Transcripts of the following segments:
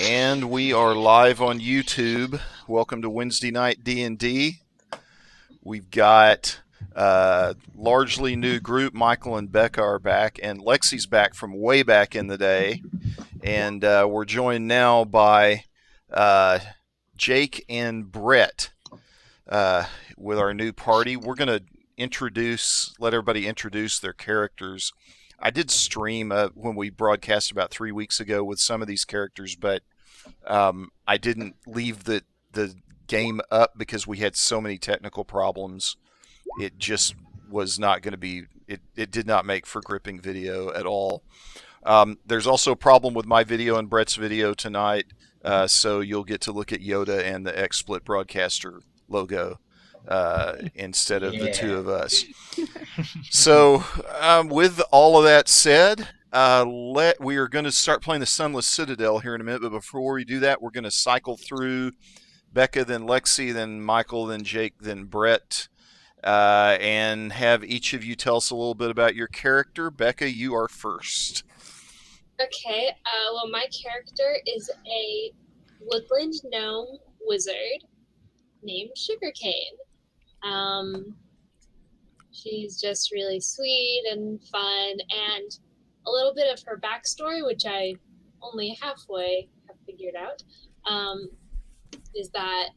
And we are live on YouTube. Welcome to Wednesday Night D&D. We've got largely new group. Michael and Becca are back, and Lexi's back from way back in the day. And we're joined now by Jake and Brett with our new party. We're going to let everybody introduce their characters. I did stream when we broadcast about 3 weeks ago with some of these characters, but I didn't leave the game up because we had so many technical problems. It just was not going to be. It did not make for gripping video at all. There's also a problem with my video and Brett's video tonight, so you'll get to look at Yoda and the XSplit Broadcaster logo instead of the two of us. So, with all of that said, we are going to start playing the Sunless Citadel here in a minute. But before we do that, we're going to cycle through Becca, then Lexi, then Michael, then Jake, then Brett, and have each of you tell us a little bit about your character. Becca, you are first. Okay, well, my character is a woodland gnome wizard named Sugarcane. She's just really sweet and fun, and a little bit of her backstory, which I only halfway have figured out, is that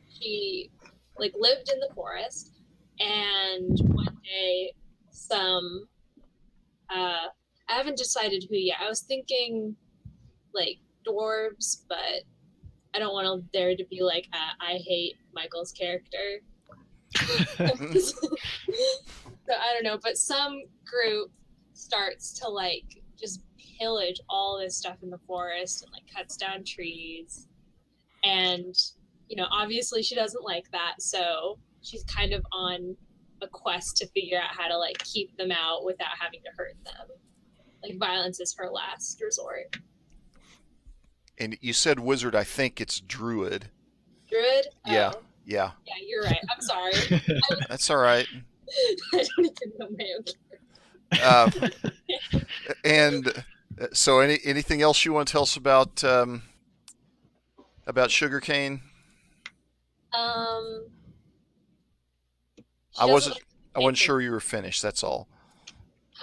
she lived in the forest, and one day I haven't decided who yet. I was thinking dwarves, but I don't want there to be I hate Michael's character. So I don't know, but some group starts to just pillage all this stuff in the forest and cuts down trees, and obviously she doesn't like that, so she's kind of on a quest to figure out how to keep them out without having to hurt them. Violence is her last resort. And you said wizard. I think it's druid. Druid? Yeah. Oh. Yeah. Yeah, you're right. I'm sorry. That's all right. I don't even know my own character. And so, anything else you want to tell us about Sugarcane? I wasn't sure you were finished. That's all.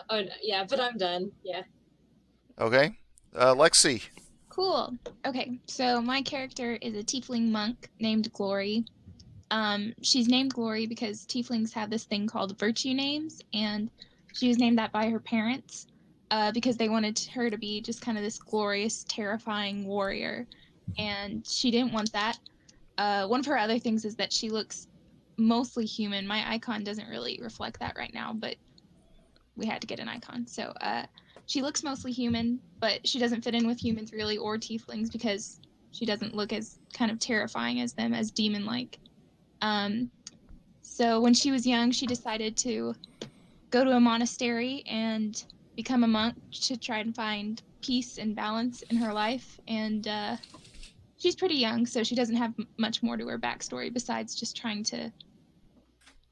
Oh no, yeah, but I'm done. Yeah. Okay, Lexi. Cool. Okay, so my character is a tiefling monk named Glory. She's named Glory because tieflings have this thing called virtue names, and she was named that by her parents because they wanted her to be just kind of this glorious, terrifying warrior, and she didn't want that. One of her other things is that she looks mostly human. My icon doesn't really reflect that right now, but we had to get an icon. So she looks mostly human, but she doesn't fit in with humans really, or tieflings, because she doesn't look as kind of terrifying as them, as demon-like. So when she was young, she decided to go to a monastery and become a monk to try and find peace and balance in her life. And she's pretty young, so she doesn't have much more to her backstory besides just trying to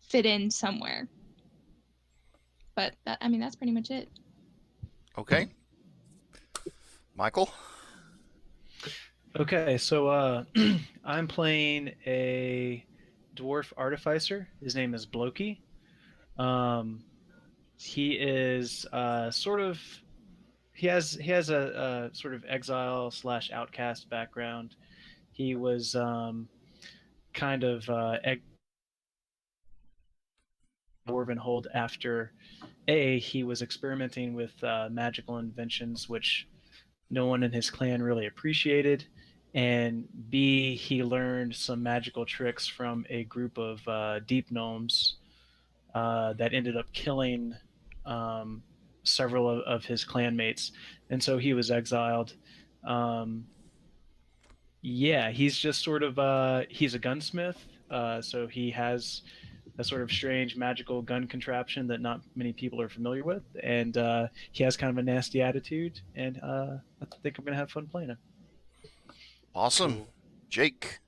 fit in somewhere. But that's pretty much it. Okay. Michael? Okay, so I'm playing a dwarf artificer. His name is Bloki. He is he has a sort of exile / outcast background. He was kind of dwarven hold after he was experimenting with magical inventions which no one in his clan really appreciated, and B, he learned some magical tricks from a group of deep gnomes that ended up killing several of his clanmates, and so he was exiled. He's just sort of he's a gunsmith, so he has a sort of strange magical gun contraption that not many people are familiar with, and he has kind of a nasty attitude, and I think I'm gonna have fun playing him. Awesome. Cool. Jake.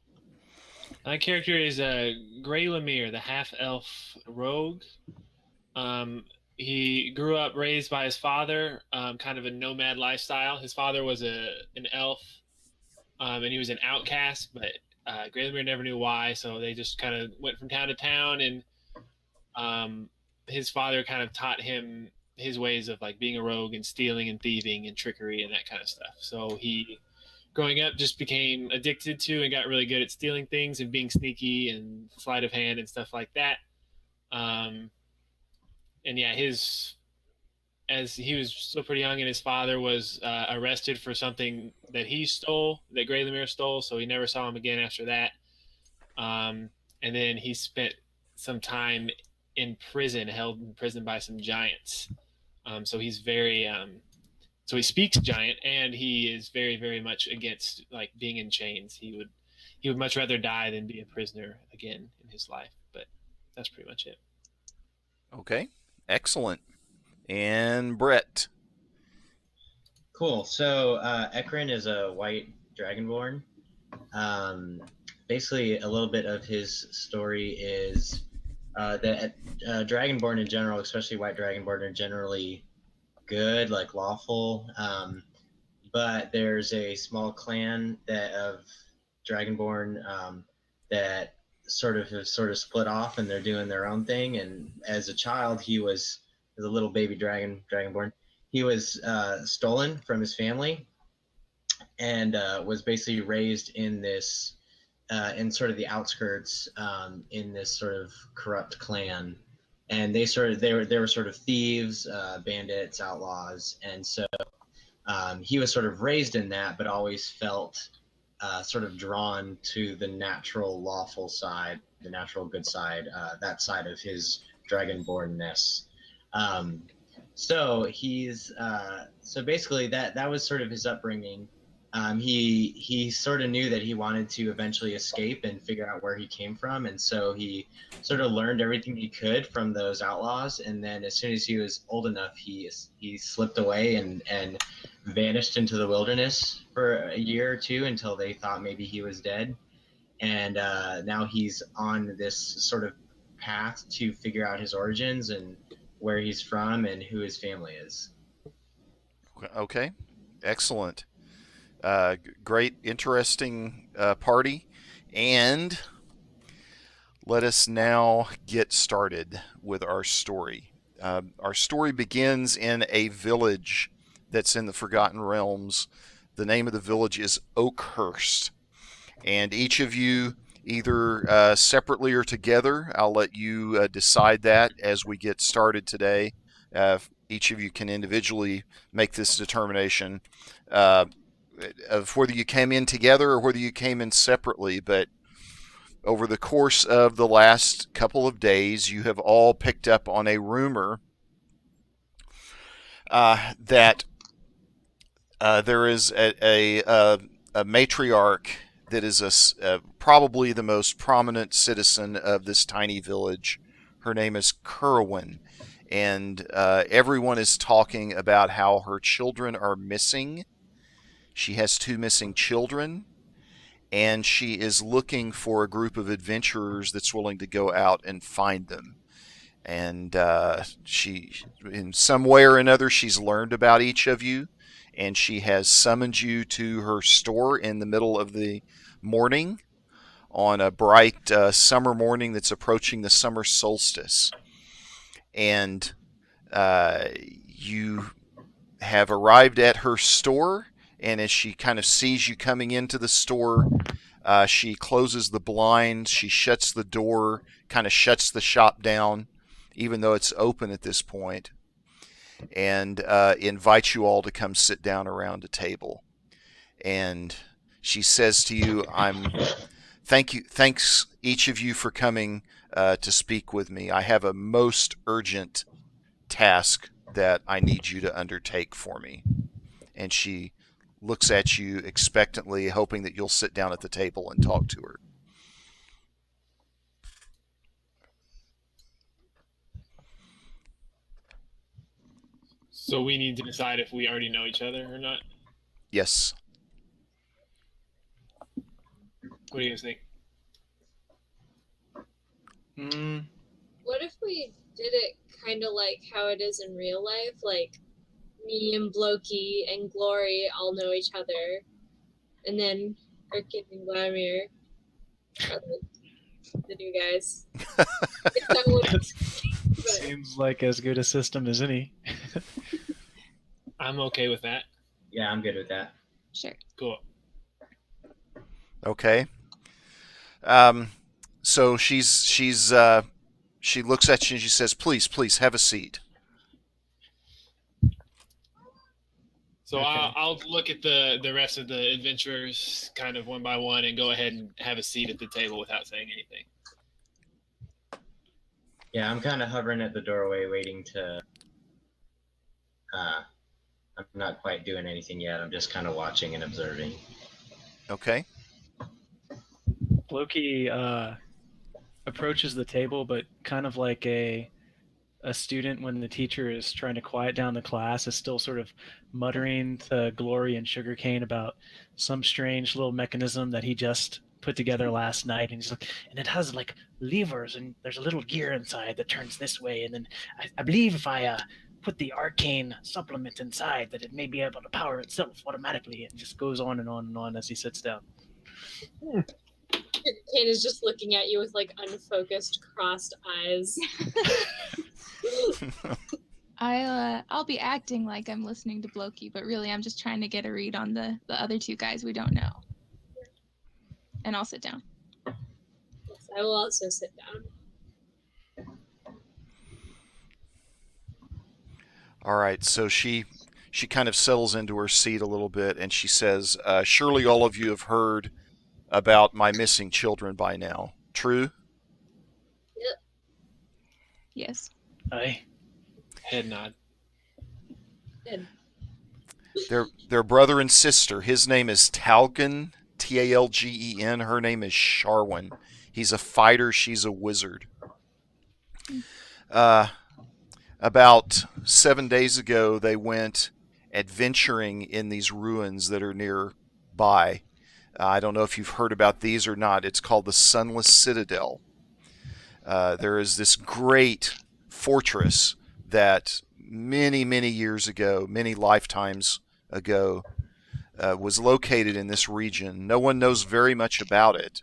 My character is Gray Lemierre, the half-elf rogue. He grew up raised by his father, kind of a nomad lifestyle. His father was an elf and he was an outcast, but Gray Lemierre never knew why. So they just kind of went from town to town, and his father kind of taught him his ways of like being a rogue and stealing and thieving and trickery and that kind of stuff. So he, growing up, just became addicted to and got really good at stealing things and being sneaky and sleight of hand and stuff like that. Um, and yeah, his as he was still pretty young, and his father was arrested for something that he stole, that Gray Lemierre stole. So he never saw him again after that. And then he spent some time in prison, held in prison by some giants. So he's very, so he speaks giant, and he is very, very much against like being in chains. He would much rather die than be a prisoner again in his life. But that's pretty much it. Okay, excellent. And Brett. Cool. So Ekron is a white dragonborn. Um, Basically, a little bit of his story is that dragonborn in general, especially white dragonborn, are generally good, like lawful. But there's a small clan of dragonborn that sort of split off, and they're doing their own thing. And as a child, as a little baby dragonborn, he was stolen from his family and was basically raised in this in sort of the outskirts in this sort of corrupt clan. And they were sort of thieves, bandits, outlaws, and so he was sort of raised in that, but always felt sort of drawn to the natural, lawful side, the natural good side, that side of his dragonbornness. Um, so basically that was sort of his upbringing. He sort of knew that he wanted to eventually escape and figure out where he came from, and so he sort of learned everything he could from those outlaws. And then as soon as he was old enough, he slipped away and vanished into the wilderness for a year or two until they thought maybe he was dead. And now he's on this sort of path to figure out his origins and where he's from and who his family is. Okay, excellent. Great, interesting party. And let us now get started with our story. Our story begins in a village that's in the Forgotten Realms. The name of the village is Oakhurst. And each of you, either separately or together, I'll let you decide that as we get started today. Each of you can individually make this determination of whether you came in together or whether you came in separately. But over the course of the last couple of days, you have all picked up on a rumor that there is a matriarch that is probably the most prominent citizen of this tiny village. Her name is Kerwin, and everyone is talking about how her children are missing. She has 2 missing children, and she is looking for a group of adventurers that's willing to go out and find them. And she, in some way or another, she's learned about each of you, and she has summoned you to her store in the middle of the morning on a bright summer morning that's approaching the summer solstice. And you have arrived at her store, and as she kind of sees you coming into the store, she closes the blinds, she shuts the door, kind of shuts the shop down, even though it's open at this point, and invites you all to come sit down around a table. And she says to you, thanks each of you for coming to speak with me. I have a most urgent task that I need you to undertake for me. And she looks at you expectantly, hoping that you'll sit down at the table and talk to her. So we need to decide if we already know each other or not. Yes. What do you guys think? What if we did it kind of like how it is in real life? Like me and Blokey and Glory all know each other, and then Erkin and Lemire are like the new guys. If that would- That but seems like as good a system as any. I'm okay with that. Yeah, I'm good with that. Sure. Cool. Okay. So she looks at you and she says, please have a seat. So Okay. I'll look at the rest of the adventurers kind of one by one and go ahead and have a seat at the table without saying anything. Yeah, I'm kind of hovering at the doorway, waiting to. I'm not quite doing anything yet. I'm just kind of watching and observing. Okay. Loki approaches the table, but kind of like a student when the teacher is trying to quiet down the class is still sort of muttering to Glory and Sugarcane about some strange little mechanism that he just put together last night, and he's like, and it has like levers, and there's a little gear inside that turns this way, and then I believe if I put the arcane supplement inside, that it may be able to power itself automatically. It just goes on and on and on as he sits down. Kane is just looking at you with like unfocused, crossed eyes. I'll be acting like I'm listening to Blokey, but really I'm just trying to get a read on the other two guys we don't know. And I'll sit down. Yes, I will also sit down. All right. So she kind of settles into her seat a little bit and she says, surely all of you have heard about my missing children by now. True? Yes. Aye. Head nod. Good. Their brother and sister. His name is Talgen, Talgen. Her name is Sharwin. He's a fighter. She's a wizard. About 7 days ago, they went adventuring in these ruins that are nearby. I don't know if you've heard about these or not. It's called the Sunless Citadel. There is this great fortress that many years ago, many lifetimes ago, was located in this region. No one knows very much about it.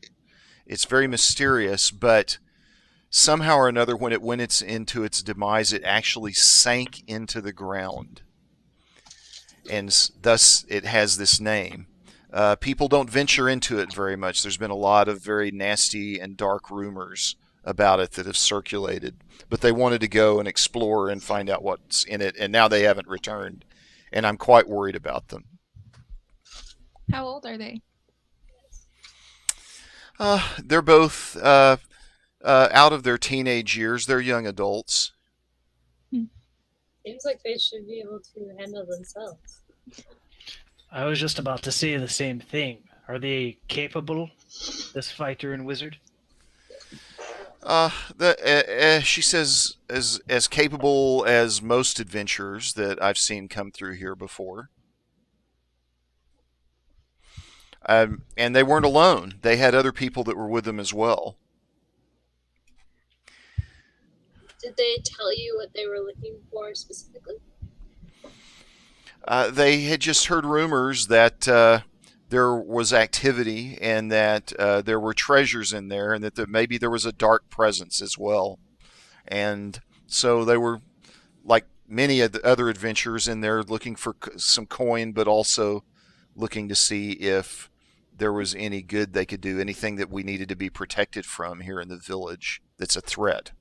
It's very mysterious, but somehow or another, when it went into its demise, it actually sank into the ground. And thus it has this name. People don't venture into it very much. There's been a lot of very nasty and dark rumors about it that have circulated. But they wanted to go and explore and find out what's in it, and now they haven't returned. And I'm quite worried about them. How old are they? They're both out of their teenage years. They're young adults. Seems like they should be able to handle themselves. I was just about to say the same thing. Are they capable, this fighter and wizard? She says as capable as most adventurers that I've seen come through here before. And they weren't alone. They had other people that were with them as well. Did they tell you what they were looking for specifically? They had just heard rumors that there was activity and that there were treasures in there and that maybe there was a dark presence as well. And so they were, like many of the other adventurers in there, looking for some coin, but also looking to see if there was any good they could do, anything that we needed to be protected from here in the village that's a threat.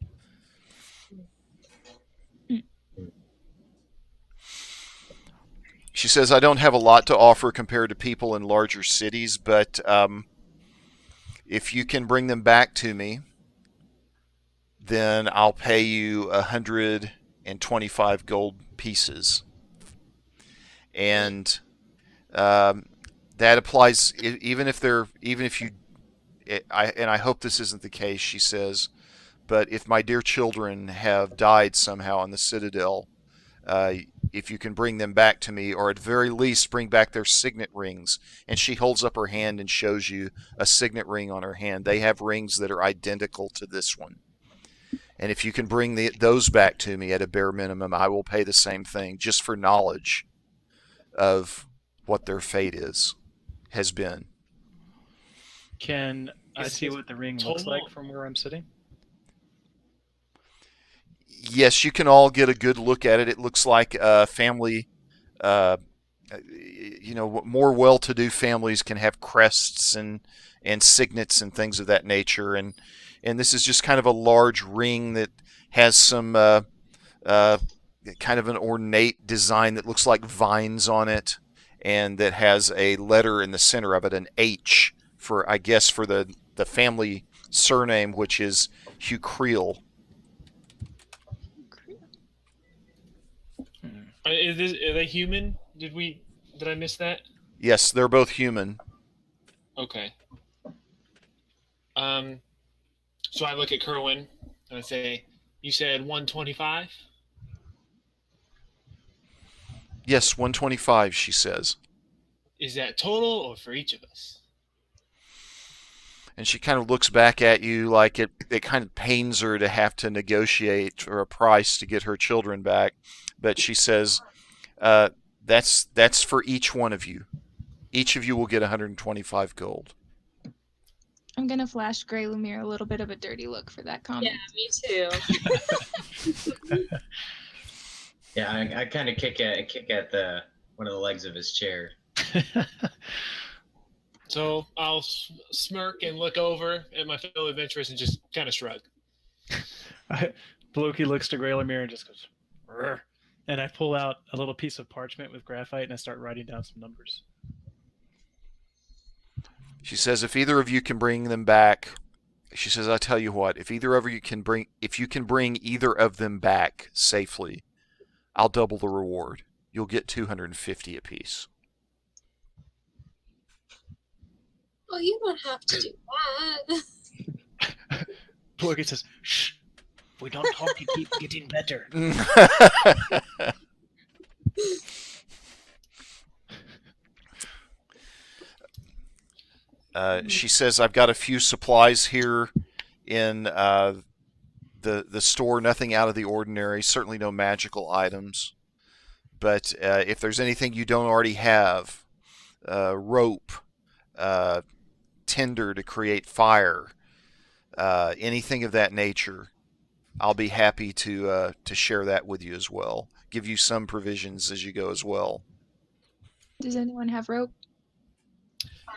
She says, I don't have a lot to offer compared to people in larger cities, but if you can bring them back to me, then I'll pay you 125 gold pieces. And that applies even if you, and I hope this isn't the case, she says, but if my dear children have died somehow in the Citadel, if you can bring them back to me, or at very least bring back their signet rings. And she holds up her hand and shows you a signet ring on her hand. They have rings that are identical to this one. And if you can bring those back to me at a bare minimum, I will pay the same thing, just for knowledge of what their fate has been. Can I Is see his what the ring looks total- like from where I'm sitting? Yes, you can all get a good look at it. It looks like a family. More well-to-do families can have crests and signets and things of that nature, and this is just kind of a large ring that has some kind of an ornate design that looks like vines on it, and that has a letter in the center of it, an H for, I guess, for the family surname, which is Hugh Creel. Are they human? Did I miss that? Yes, they're both human. Okay. So I look at Kerwin and I say, "You said 125." Yes, 125, she says. Is that total or for each of us? And she kind of looks back at you like it kind of pains her to have to negotiate for a price to get her children back. But she says, that's for each one of you. Each of you will get 125 gold. I'm gonna flash Gray Lemire a little bit of a dirty look for that comment. Yeah, me too. Yeah, I kind of kick at the one of the legs of his chair. So I'll smirk and look over at my fellow adventurers and just kind of shrug. Bloki looks to Gray Lemire and just goes, "Rrr." And I pull out a little piece of parchment with graphite and I start writing down some numbers. She says, if either of you can bring them back, she says, I tell you what, if you can bring either of them back safely, I'll double the reward. You'll get 250 apiece. Well, you don't have to do that. Bloki says, "Shh, if we don't talk, you keep getting better." She says, I've got a few supplies here in the store, nothing out of the ordinary, certainly no magical items. But if there's anything you don't already have, rope, tinder to create fire, anything of that nature, I'll be happy to share that with you as well. Give you some provisions as you go as well. Does anyone have rope?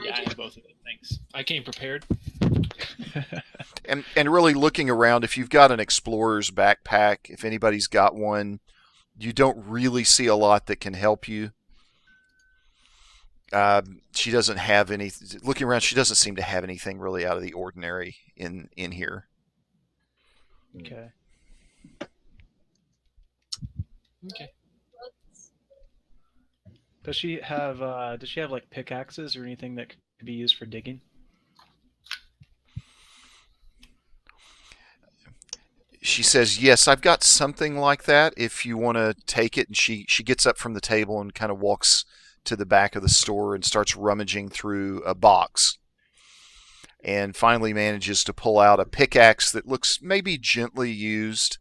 Yeah, I have both of them. Thanks. I came prepared. And really looking around, if you've got an explorer's backpack, if anybody's got one, you don't really see a lot that can help you. She doesn't have any. Looking around, she doesn't seem to have anything really out of the ordinary in here. Okay. Okay. Does she have like pickaxes or anything that could be used for digging? She says, yes, I've got something like that if you want to take it. And she gets up from the table and kind of walks to the back of the store and starts rummaging through a box. And finally manages to pull out a pickaxe that looks maybe gently used,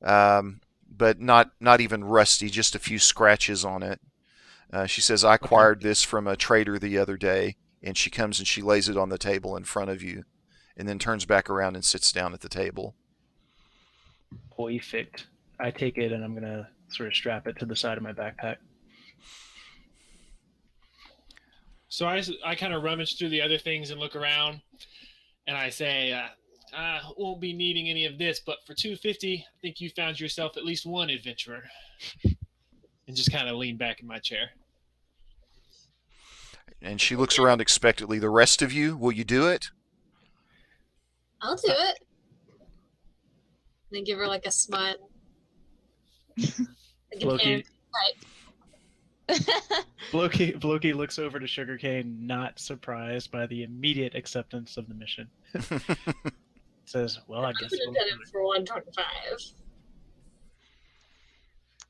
but not even rusty, just a few scratches on it. She says, I acquired this from a trader the other day. And she comes and she lays it on the table in front of you and then turns back around and sits down at the table. Perfect. I take it and I'm going to sort of strap it to the side of my backpack. So I kind of rummage through the other things and look around, and I say, I won't be needing any of this, but for 250, I think you found yourself at least one adventurer. And just kind of lean back in my chair. And she looks around expectantly. The rest of you, will you do it? I'll do it. Then give her like a smile. Like an Loki. right. Bloki looks over to Sugarcane, not surprised by the immediate acceptance of the mission. Says, well, I guess I would have done it for 125.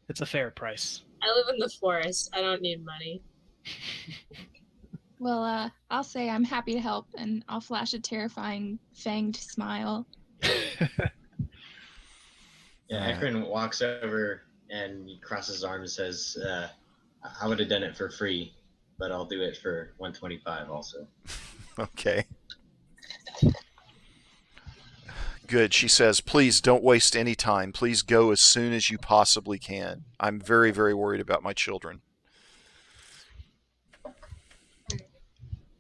It's a fair price. I live in the forest. I don't need money. Well, I'll say I'm happy to help, and I'll flash a terrifying fanged smile. Yeah, Ekron walks over and he crosses his arms and says, I would have done it for free, but I'll do it for 125 also. Okay. Good. She says, please don't waste any time. Please go as soon as you possibly can. I'm very, very worried about my children. All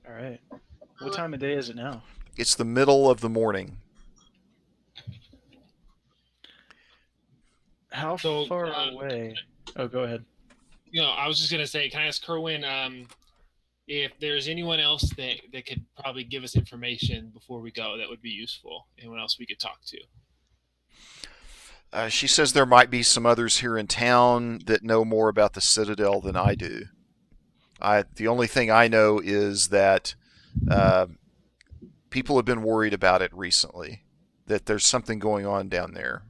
right. What time of day is it now? It's the middle of the morning. How So, far away? Oh, go ahead. I was just gonna say, can I ask Kerwin if there's anyone else that could probably give us information before we go that would be useful? Anyone else we could talk to? She says there might be some others here in town that know more about the Citadel than I do. The only thing I know is that people have been worried about it recently, that there's something going on down there.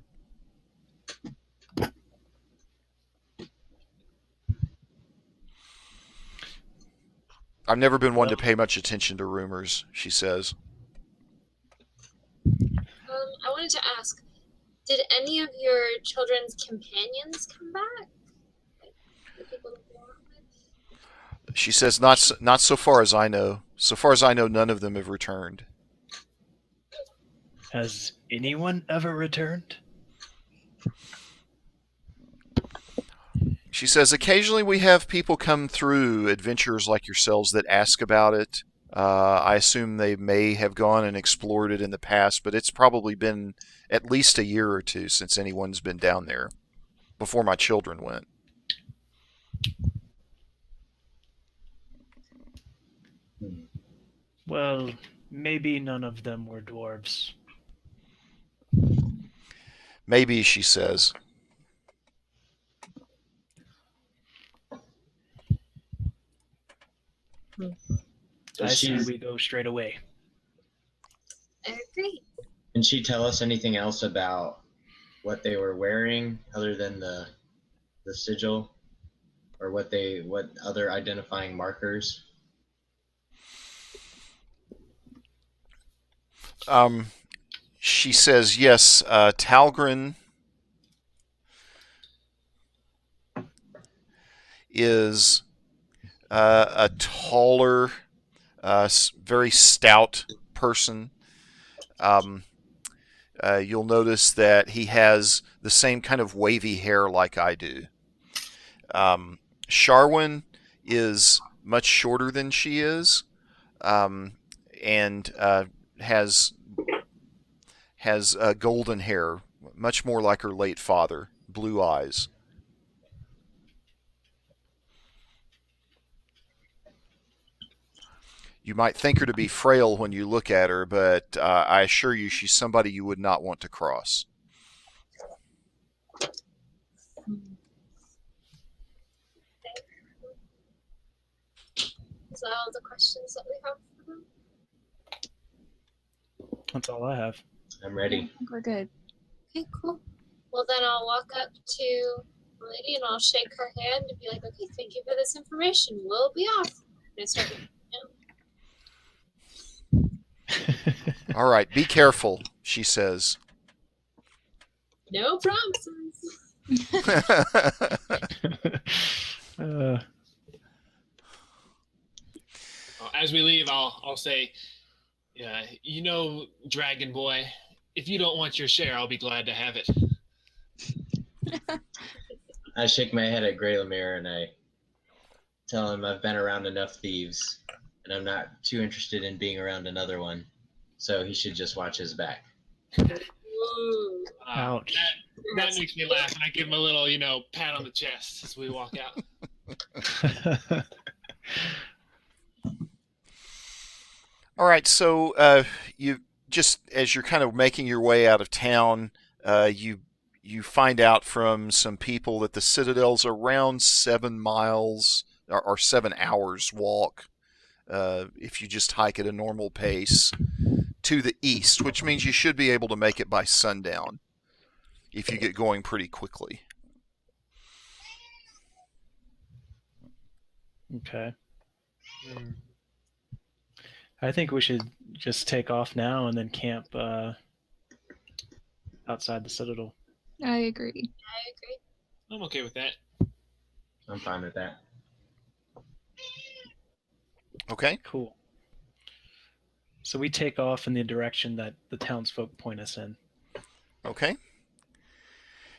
I've never been one to pay much attention to rumors, she says. I wanted to ask, did any of your children's companions come back? Like, the people that they went with? She says, not so far as I know. So far as I know, none of them have returned. Has anyone ever returned? She says, occasionally we have people come through, adventurers like yourselves, that ask about it. I assume they may have gone and explored it in the past, but it's probably been at least a year or two since anyone's been down there, before my children went. Well, maybe none of them were dwarves. Maybe, she says. I say we go straight away. I agree. Can she tell us anything else about what they were wearing other than the sigil, or what other identifying markers? She says, yes, Talgrin is a taller, very stout person. You'll notice that he has the same kind of wavy hair like I do. Sharwin is much shorter than she is, and has golden hair, much more like her late father, blue eyes. You might think her to be frail when you look at her, but I assure you she's somebody you would not want to cross. Is that all the questions that we have for them? That's all I have. I'm ready. I think we're good. Okay, cool. Well, then I'll walk up to the lady and I'll shake her hand and be like, okay, thank you for this information. We'll be off. And I start, All right, be careful, she says. no promises. As we leave, I'll say, yeah, Dragon Boy, if you don't want your share, I'll be glad to have it. I shake my head at Gray Lemire and I tell him I've been around enough thieves and I'm not too interested in being around another one, so he should just watch his back. Ooh. Ouch. That makes me laugh, and I give him a little, pat on the chest as we walk out. All right, so you just, as you're kind of making your way out of town, you find out from some people that the Citadel's around 7 miles or 7 hours walk, if you just hike at a normal pace, to the east, which means you should be able to make it by sundown if you get going pretty quickly. Okay. I think we should just take off now and then camp outside the Citadel. I agree. I agree. I'm okay with that. I'm fine with that. Okay. Cool. So we take off in the direction that the townsfolk point us in. Okay.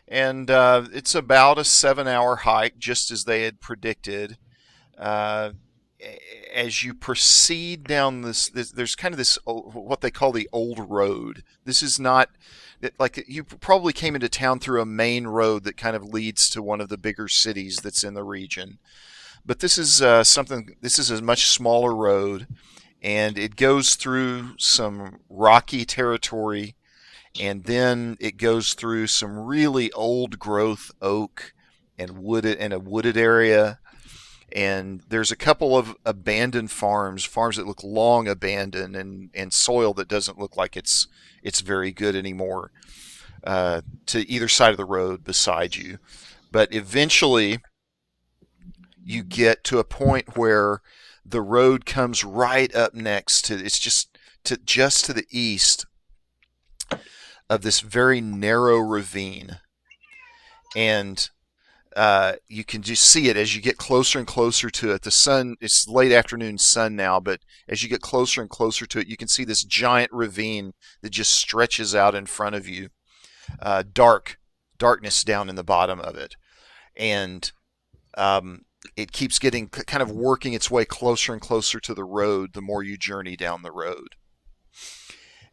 And it's about a 7-hour hike, just as they had predicted. Uh, as you proceed down there's kind of this what they call the old road. This is not like you probably came into town through a main road that kind of leads to one of the bigger cities that's in the region. But this is something. This is a much smaller road, and it goes through some rocky territory, and then it goes through some really old growth oak and a wooded area. And there's a couple of abandoned farms that look long abandoned, and soil that doesn't look like it's very good anymore, to either side of the road beside you. But eventually you get to a point where the road comes right up next to, it's just to the east of this very narrow ravine. And you can just see it as you get closer and closer to it. The sun, it's late afternoon sun now, but as you get closer and closer to it, you can see this giant ravine that just stretches out in front of you. Darkness down in the bottom of it. And it keeps getting kind of working its way closer and closer to the road the more you journey down the road.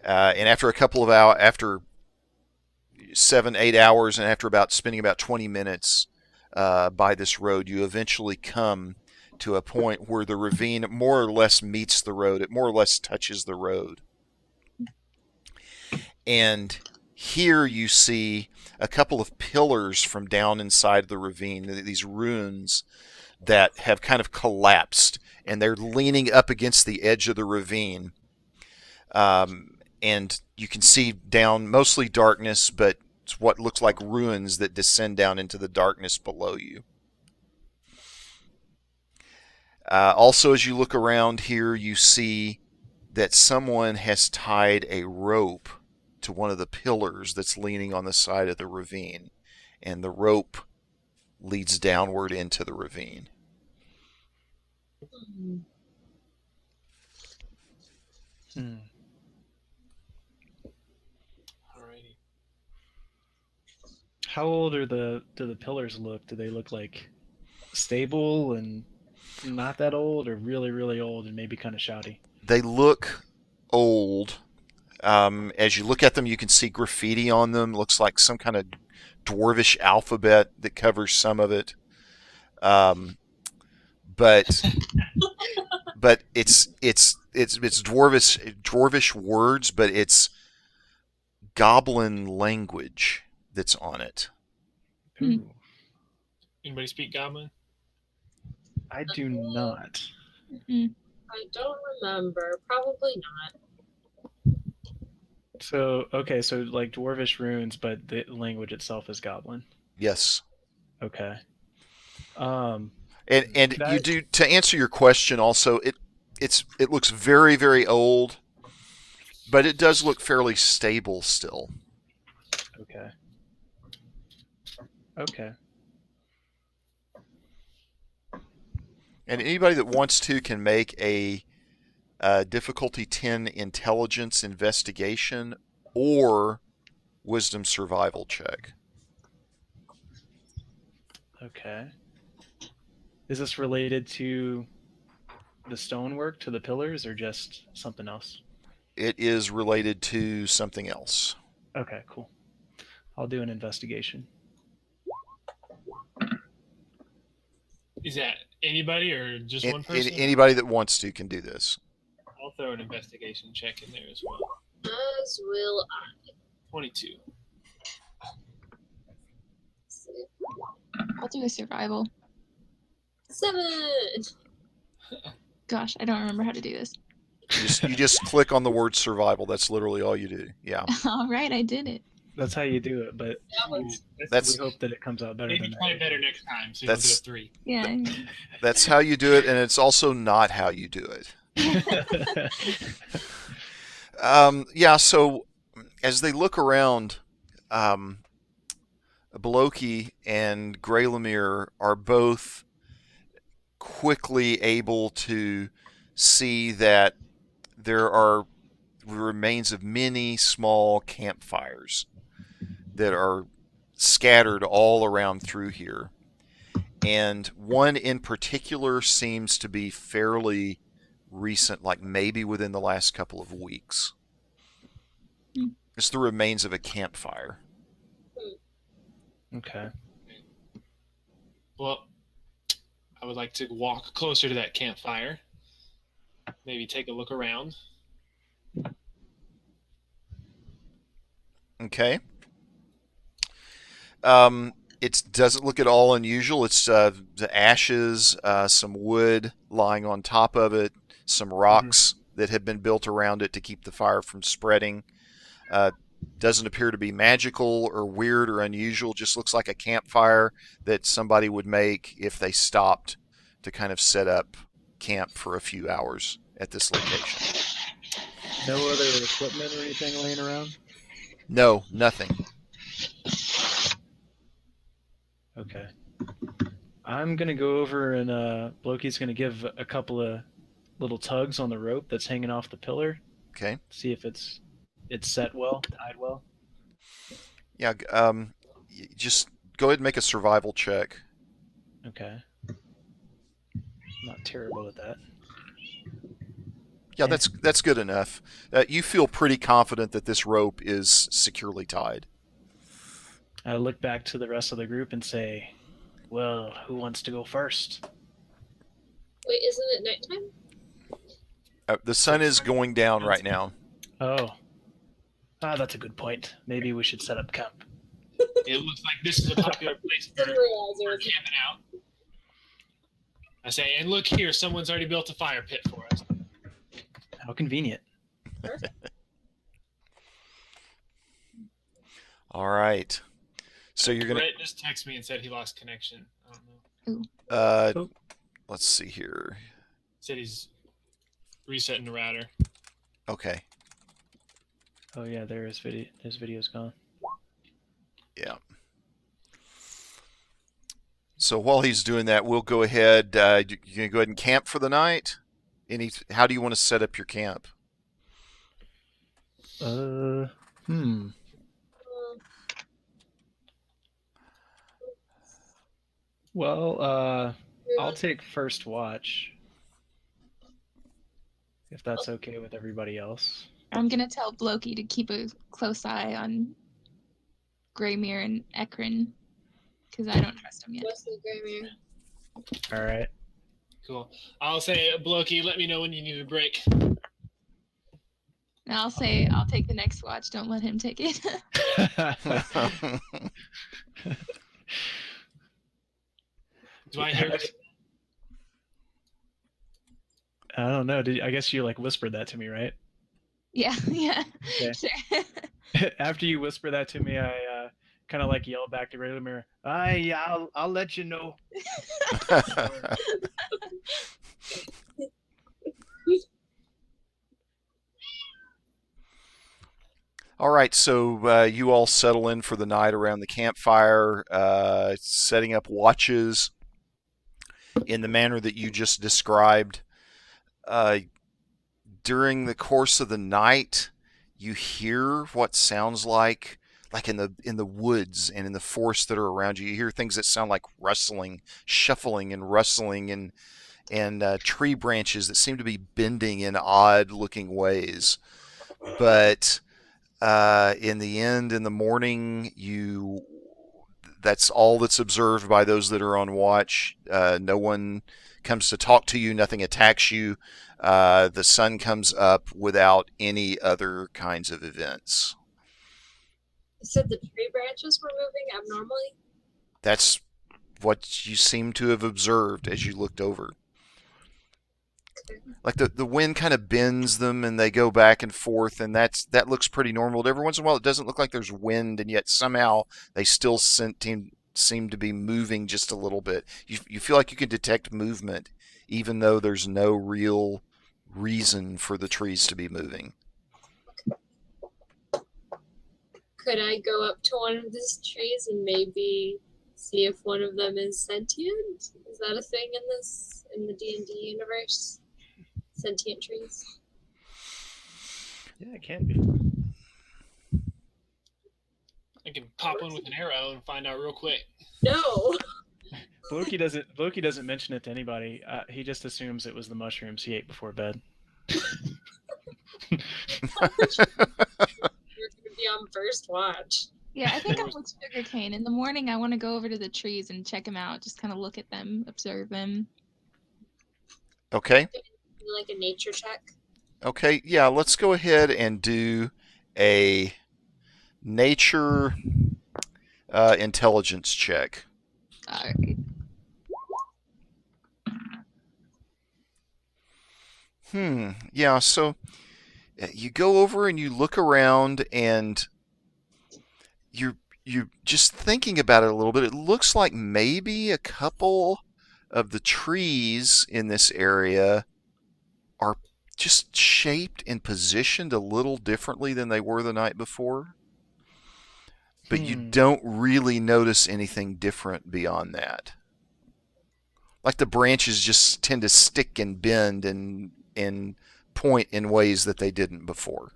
And after a couple of hours, after 7-8 hours, and after spending about 20 minutes by this road, you eventually come to a point where the ravine more or less meets the road. It more or less touches the road. And here you see a couple of pillars from down inside the ravine, these ruins that have kind of collapsed, and they're leaning up against the edge of the ravine. And you can see down, mostly darkness, but it's what looks like ruins that descend down into the darkness below you. Also, as you look around here, you see that someone has tied a rope to one of the pillars that's leaning on the side of the ravine, and the rope leads downward into the ravine. Alrighty. How old do the pillars look? Do they look like stable and not that old, or really, really old and maybe kind of shouty? They look old. As you look at them, you can see graffiti on them. Looks like some kind of dwarvish alphabet that covers some of it. But it's dwarvish words, but it's goblin language that's on it. Ooh, Anybody speak Goblin? I do not. Mm. I don't remember. Probably not. So okay, so like dwarvish runes, but the language itself is goblin. Yes. Okay. And Could you I- do, to answer your question also, it looks very, very old, but it does look fairly stable still. Okay. Okay. And anybody that wants to can make a difficulty 10 intelligence investigation or wisdom survival check. Okay. Is this related to the stonework, to the pillars, or just something else? It is related to something else. Okay, cool. I'll do an investigation. Is that anybody or just one person? Anybody that wants to can do this. I'll throw an investigation check in there as well. As will I. 22. I'll do a survival. 7. Gosh, I don't remember how to do this. You just click on the word survival. That's literally all you do. Yeah. All right, I did it. That's how you do it, but That was That's we hope that it comes out better Maybe than try that. better next time, so you'll do a That's- 3. Yeah. that's how you do it, and it's also not how you do it. Yeah, so as they look around, Bloki and Grey Lemire are both quickly able to see that there are remains of many small campfires. that are scattered all around through here. And one in particular seems to be fairly recent, like maybe within the last couple of weeks. It's the remains of a campfire. Okay. Well, I would like to walk closer to that campfire. Maybe take a look around. Okay. It doesn't look at all unusual. It's the ashes, some wood lying on top of it, some rocks that have been built around it to keep the fire from spreading. Doesn't appear to be magical or weird or unusual. Just looks like a campfire that somebody would make if they stopped to kind of set up camp for a few hours at this location. No other equipment or anything laying around? No, nothing. Okay. I'm going to go over and Blokey's going to give a couple of little tugs on the rope that's hanging off the pillar. Okay. See if it's set well, tied well. Yeah, just go ahead and make a survival check. Okay. Not terrible at that. Yeah, that's good enough. You feel pretty confident that this rope is securely tied. I look back to the rest of the group and say, well, who wants to go first? Wait, isn't it nighttime? The sun is going down right now. Oh. That's a good point. Maybe we should set up camp. It looks like this is a popular place for camping out. I say, and look here, someone's already built a fire pit for us. How convenient. All right. So you're gonna. Brett just texted me and said he lost connection. I don't know. Let's see here. Said he's resetting the router. Okay. Oh yeah, his video's gone. Yeah. So while he's doing that, we'll go ahead. You gonna go ahead and camp for the night? How do you want to set up your camp? Well, I'll take first watch. If that's okay with everybody else. I'm gonna tell Blokey to keep a close eye on Lemierre and Ekron, because I don't trust him yet. Mostly Lemierre. All right. Cool. I'll say, Blokey, let me know when you need a break. And I'll say I'll take the next watch. Don't let him take it. Do I hear it? I don't know. I guess you whispered that to me, right? Yeah. Okay. Sure. After you whisper that to me, I kind of yell back to Lemire, I'll let you know. All right, so you all settle in for the night around the campfire, setting up watches in the manner that you just described. During the course of the night, you hear what sounds like in the woods and in the forest that are around you. You hear things that sound like rustling, shuffling, and rustling, and tree branches that seem to be bending in odd-looking ways. But in the end, in the morning, that's all that's observed by those that are on watch. No one comes to talk to you. Nothing attacks you. The sun comes up without any other kinds of events. You said the tree branches were moving abnormally? That's what you seem to have observed as you looked over. Like the wind kind of bends them and they go back and forth, and that looks pretty normal. But every once in a while, it doesn't look like there's wind, and yet somehow they still seem to be moving just a little bit. You feel like you can detect movement, even though there's no real reason for the trees to be moving. Could I go up to one of these trees and maybe see if one of them is sentient? Is that a thing in the D&D universe? Sentient trees? Yeah, it can be. I can pop one with an arrow and find out real quick. No. Loki doesn't mention it to anybody. He just assumes it was the mushrooms he ate before bed. You're gonna be on first watch. Yeah, I think I'm with Sugarcane. In the morning, I want to go over to the trees and check them out. Just kind of look at them, observe them. Okay. Like a nature check. Okay. Yeah. Let's go ahead and do a nature intelligence check. All right. Yeah. So you go over and you look around, and you just thinking about it a little bit. It looks like maybe a couple of the trees in this area are just shaped and positioned a little differently than they were the night before. But you don't really notice anything different beyond that. Like the branches just tend to stick and bend and point in ways that they didn't before.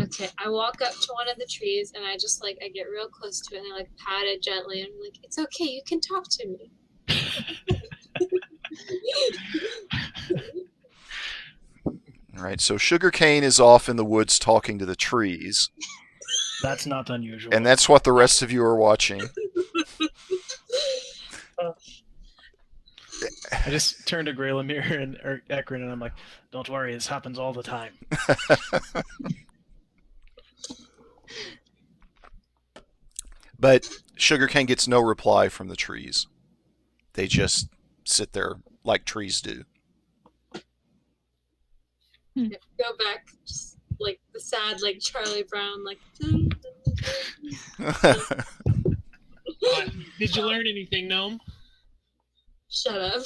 Okay, I walk up to one of the trees and I just I get real close to it and I pat it gently and I'm like, it's okay, you can talk to me. All right, so Sugarcane is off in the woods talking to the trees. That's not unusual. And that's what the rest of you are watching. I just turned to Gray, Lemire, and Ekron, and I'm like, don't worry, this happens all the time. But Sugarcane gets no reply from the trees. They just sit there like trees do. Go back, just like the sad, Charlie Brown, Did you learn anything, Gnome? Shut up.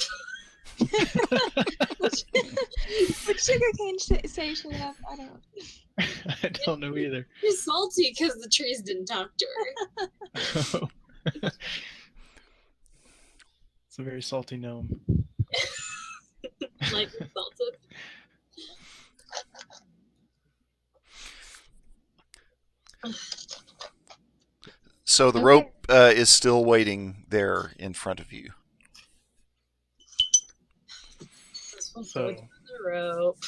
Would Sugarcane say shut up? I don't. I don't know either. She's salty because the trees didn't talk to her. It's a very salty gnome. Like salted. So the rope is still waiting there in front of you. So, the rope.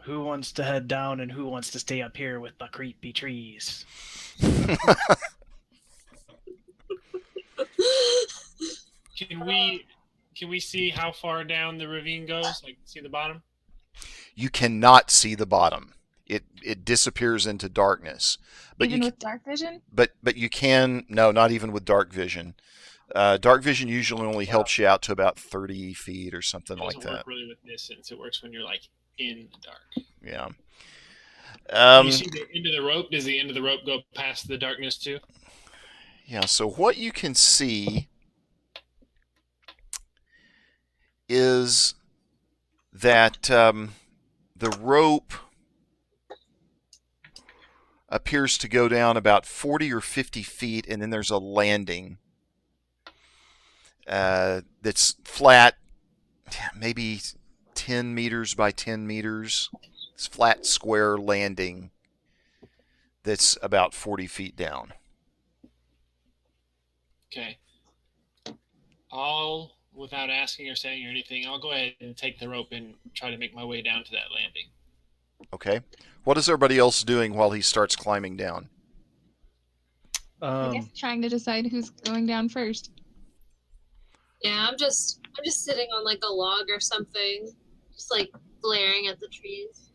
Who wants to head down and who wants to stay up here with the creepy trees? Can we see how far down the ravine goes? See the bottom? You cannot see the bottom. It disappears into darkness. But Even with dark vision? But you can, no, not even with dark vision. Dark vision usually only helps you out to about 30 feet or something like that. It doesn't work really with distance. It works when you're in the dark. Yeah. You see the end of the rope? Does the end of the rope go past the darkness too? Yeah, so what you can see is that the rope appears to go down about 40 or 50 feet, and then there's a landing that's flat, maybe 10 meters by 10 meters. It's a flat, square landing that's about 40 feet down. Okay. Without asking or saying or anything, I'll go ahead and take the rope and try to make my way down to that landing. Okay. What is everybody else doing while he starts climbing down? I guess trying to decide who's going down first. Yeah, I'm just sitting on a log or something, just glaring at the trees.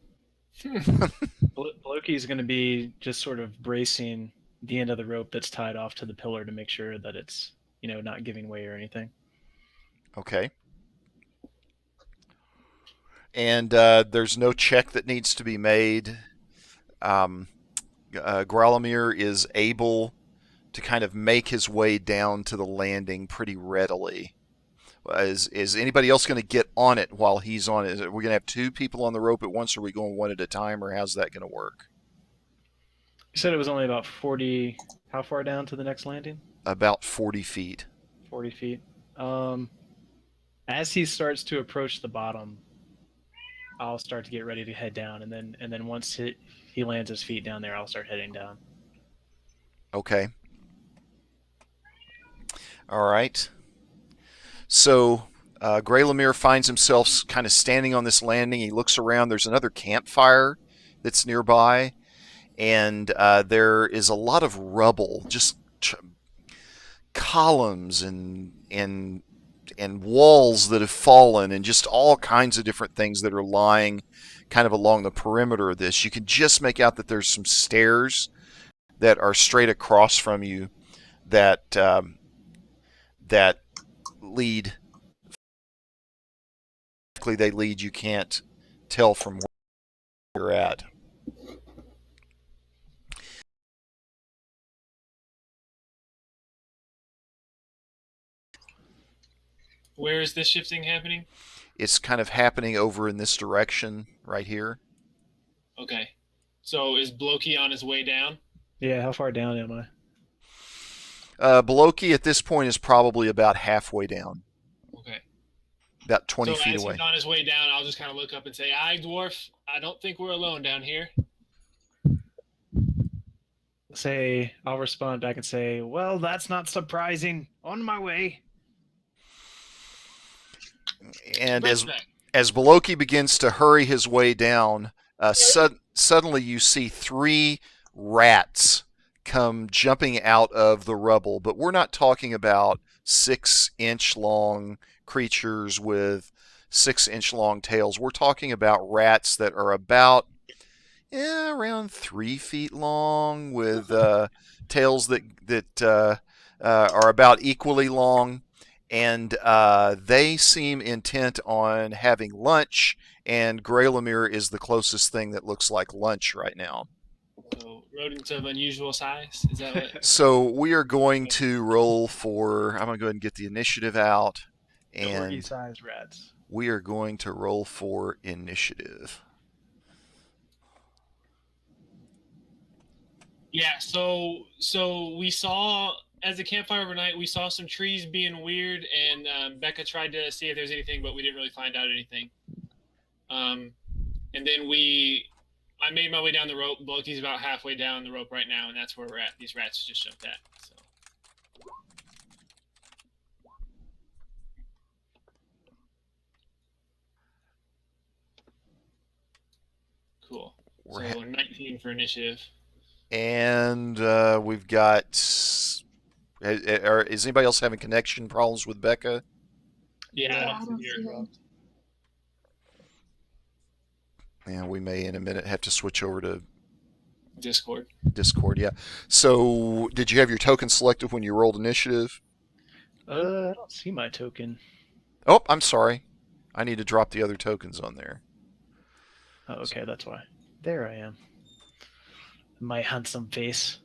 Loki's going to be just sort of bracing the end of the rope that's tied off to the pillar to make sure that it's, not giving way or anything. Okay. And there's no check that needs to be made. Lemierre is able to kind of make his way down to the landing pretty readily. Is anybody else going to get on it while he's on it? Are we going to have two people on the rope at once, or are we going one at a time, or how's that going to work? You said it was only about 40... How far down to the next landing? About 40 feet. 40 feet. As he starts to approach the bottom, I'll start to get ready to head down, and then once he lands his feet down there, I'll start heading down. Okay. All right. So Gray Lemire finds himself kind of standing on this landing. He looks around. There's another campfire that's nearby, and there is a lot of rubble, just columns and walls that have fallen, and just all kinds of different things that are lying kind of along the perimeter of this. You can just make out that there's some stairs that are straight across from you that that lead. They lead. You can't tell from where you're at. Where is this shifting happening? It's kind of happening over in this direction right here. Okay. So is Bloki on his way down? Yeah, how far down am I? Beloki at this point is probably about halfway down. Okay. About 20 so feet as away. He's on his way down, I'll just kind of look up and say, "Aye, dwarf, I don't think we're alone down here." I'll respond back and say, well, that's not surprising. On my way. And as Beloki begins to hurry his way down, suddenly you see 3 rats come jumping out of the rubble. But we're not talking about 6-inch long creatures with 6-inch long tails. We're talking about rats that are about around 3 feet long, with tails that are about equally long. And they seem intent on having lunch, and Gray Lemire is the closest thing that looks like lunch right now. So rodents of unusual size, is that what? So we are going to roll for. I'm going to go ahead and get the initiative out, and Orgy-sized rats. we are going to roll for initiative. Yeah. So we saw. As a campfire overnight, we saw some trees being weird, and Becca tried to see if there's anything, but we didn't really find out anything. And then I made my way down the rope. Bulky's about halfway down the rope right now, and that's where we're at. These rats just jumped at. So. Cool. So 19 for initiative. And we've got. Is anybody else having connection problems with Becca? Yeah, I don't see her. And we may in a minute have to switch over to Discord. Yeah. So, did you have your token selected when you rolled initiative? I don't see my token. Oh, I'm sorry. I need to drop the other tokens on there. Oh, okay, that's why. There I am. My handsome face.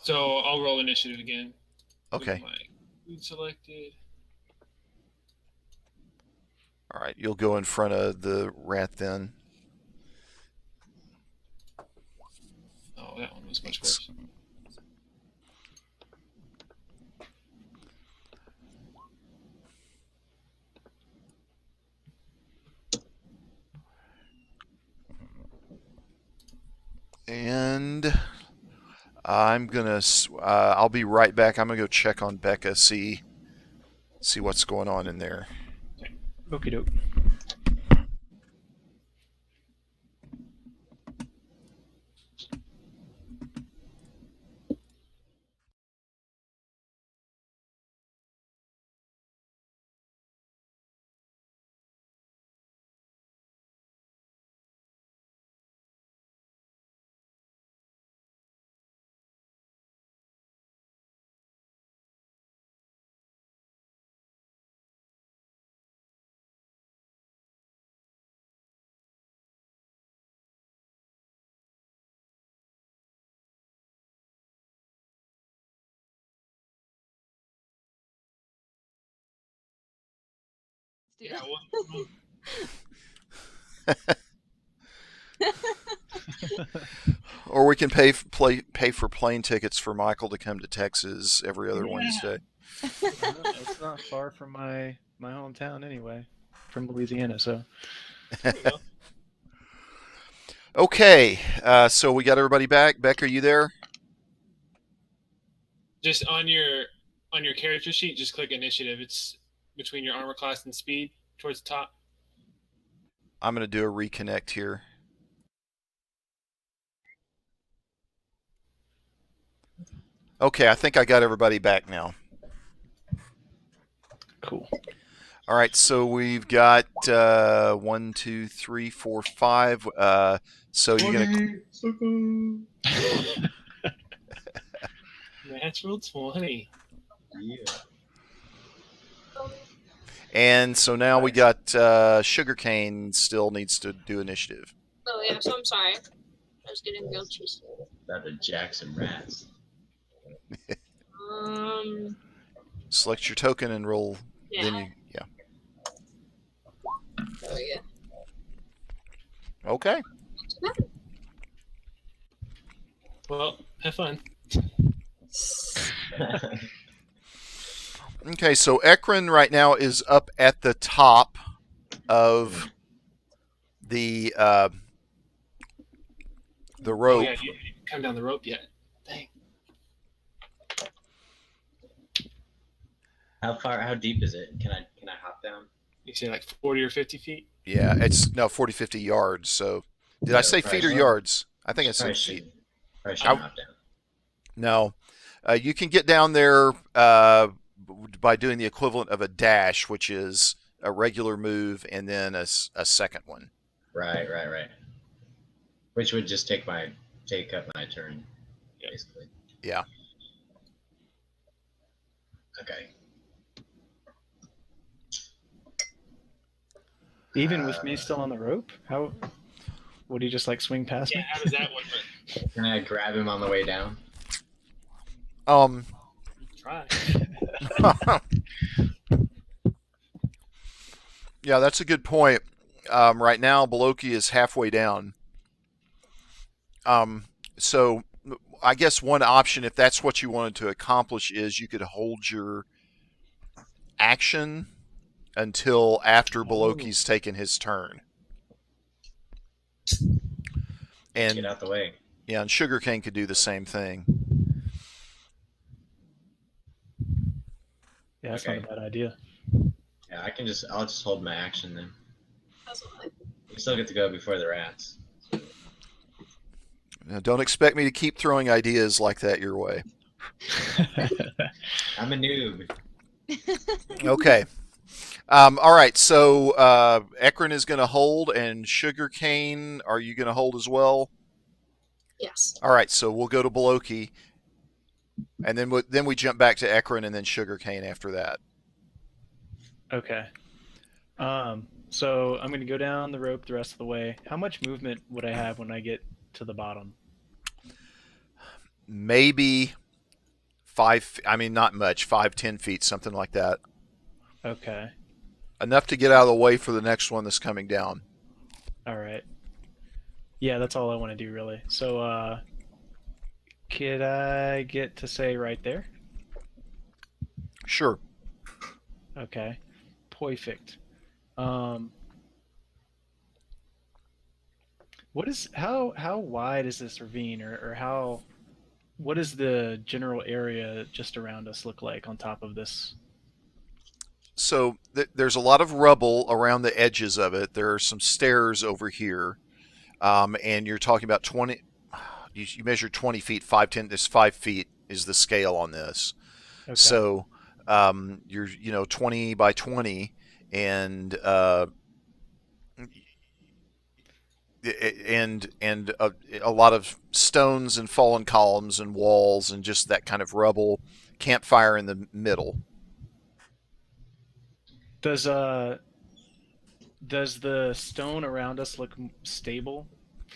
So I'll roll initiative again. Okay. My food selected. All right, you'll go in front of the rat then. Oh, that one was much worse. And I'm gonna. I'll be right back. I'm gonna go check on Becca. See what's going on in there. Okie doke. Yeah, Or we can pay for plane tickets for Michael to come to Texas every other Wednesday. It's not far from my hometown anyway, from Louisiana. So. Okay, so we got everybody back. Beck, are you there? Just on your character sheet, just click initiative. It's between your armor class and speed towards the top. I'm going to do a reconnect here. Okay, I think I got everybody back now. Cool. All right, so we've got 1, 2, 3, 4, 5. So you're going to... Natural 20. Yeah. And so now we got Sugarcane still needs to do initiative. Oh yeah, so I'm sorry. I was getting grilled cheese. About to jack some rats. Select your token and roll. Yeah. Then you, yeah. Oh yeah. Okay. Well, have fun. Okay, so Ekron right now is up at the top of the rope. Oh, yeah, you didn't come down the rope yet. Dang. How deep is it? Can I hop down? You say like 40 or 50 feet? Yeah, it's no 40, 50 yards. So did I say feet or yards? I think I said feet. Probably should hop down. No, you can get down there by doing the equivalent of a dash, which is a regular move and then a second one. Right. Which would just take up my turn, basically. Yeah. Okay. Even with me still on the rope? How would he just like swing past Yeah, me? how does that one work? Can I grab him on the way down? Try. Yeah, that's a good point. Right now, Beloki is halfway down. So I guess one option, if that's what you wanted to accomplish, is you could hold your action until after Beloki's taken his turn. And Get out the way. yeah, and Sugarcane could do the same thing. Yeah, that's Okay. not a bad idea. Yeah, I'll just hold my action then. That's what I- We still get to go before the rats. Now, don't expect me to keep throwing ideas like that your way. I'm a noob. Okay. All right. So Ekron is going to hold, and Sugarcane, are you going to hold as well? Yes. All right. So we'll go to Beloki, and then we jump back to Ekron and then Sugarcane after that. Okay. So I'm going to go down the rope the rest of the way. How much movement would I have when I get to the bottom? Maybe 5. I mean, not much. 5, 10 feet, something like that. Okay. Enough to get out of the way for the next one that's coming down. All right. Yeah, that's all I want to do, really. So, could I get to say right there? Sure. Okay. Perfect. How wide is this ravine, or what does the general area just around us look like on top of this? So there's a lot of rubble around the edges of it. There are some stairs over here, and you're talking about 20. You measure 20 feet, 5, 10. This 5 feet is the scale on this. Okay. So you're 20 by 20, and a lot of stones and fallen columns and walls and just that kind of rubble. Campfire in the middle. Does the stone around us look stable?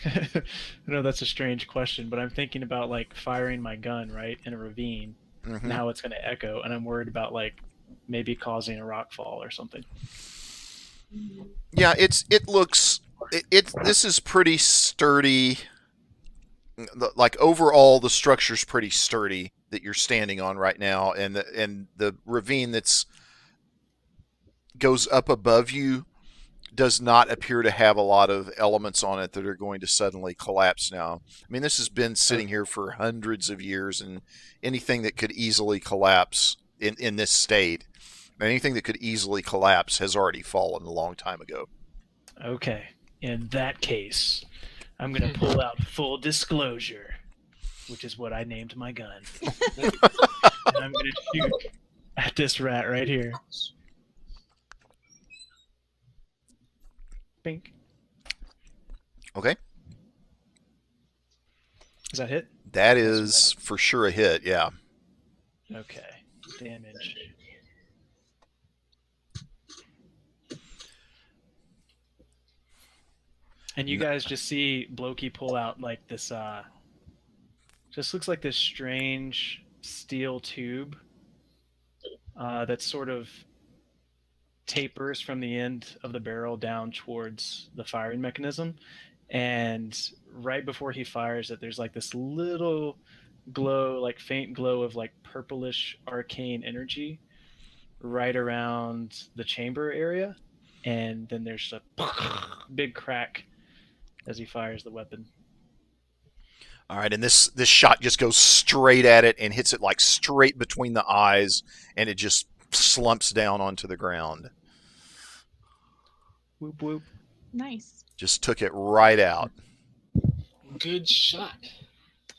I know that's a strange question, but I'm thinking about like firing my gun right in a ravine and how it's going to echo, and I'm worried about like maybe causing a rock fall or something. Yeah, this is pretty sturdy. Like overall, the structure's pretty sturdy that you're standing on right now, and the ravine goes up above you does not appear to have a lot of elements on it that are going to suddenly collapse now. I mean, this has been sitting here for hundreds of years, and anything that could easily collapse in this state, anything that could easily collapse has already fallen a long time ago. Okay. In that case, I'm going to pull out full disclosure, which is what I named my gun. And I'm going to shoot at this rat right here. Bink. Okay. Is that hit? That is for sure a hit, yeah. Okay. Damage. And you guys just see Blokey pull out like this, just looks like this strange steel tube that sort of tapers from the end of the barrel down towards the firing mechanism. And right before he fires it, there's like this little glow, like faint glow of like purplish arcane energy right around the chamber area. And then there's a big crack as he fires the weapon. All right, and this shot just goes straight at it and hits it like straight between the eyes, and it just slumps down onto the ground. Whoop whoop. Nice. Just took it right out. Good shot.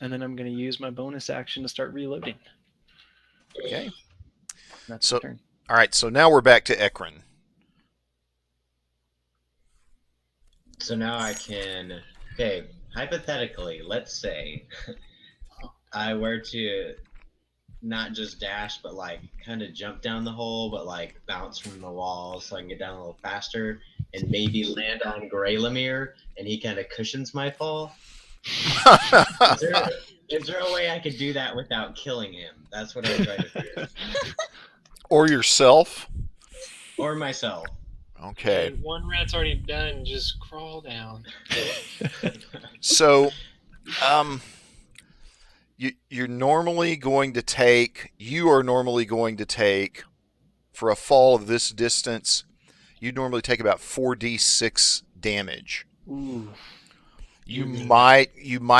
And then I'm going to use my bonus action to start reloading. Okay. That's So- the turn. All right, so now we're back to Ekron. So now I can. Okay, hypothetically, let's say I were to not just dash, but like kind of jump down the hole, but like bounce from the wall so I can get down a little faster and maybe land on Gray Lemierre and he kind of cushions my fall. Is there a way I could do that without killing him? That's what I'm trying to do. Or yourself. Or myself. Okay. And one rat's already done. Just crawl down. So, you are normally going to take, for a fall of this distance, you normally take about 4d6 damage. Ooh. You might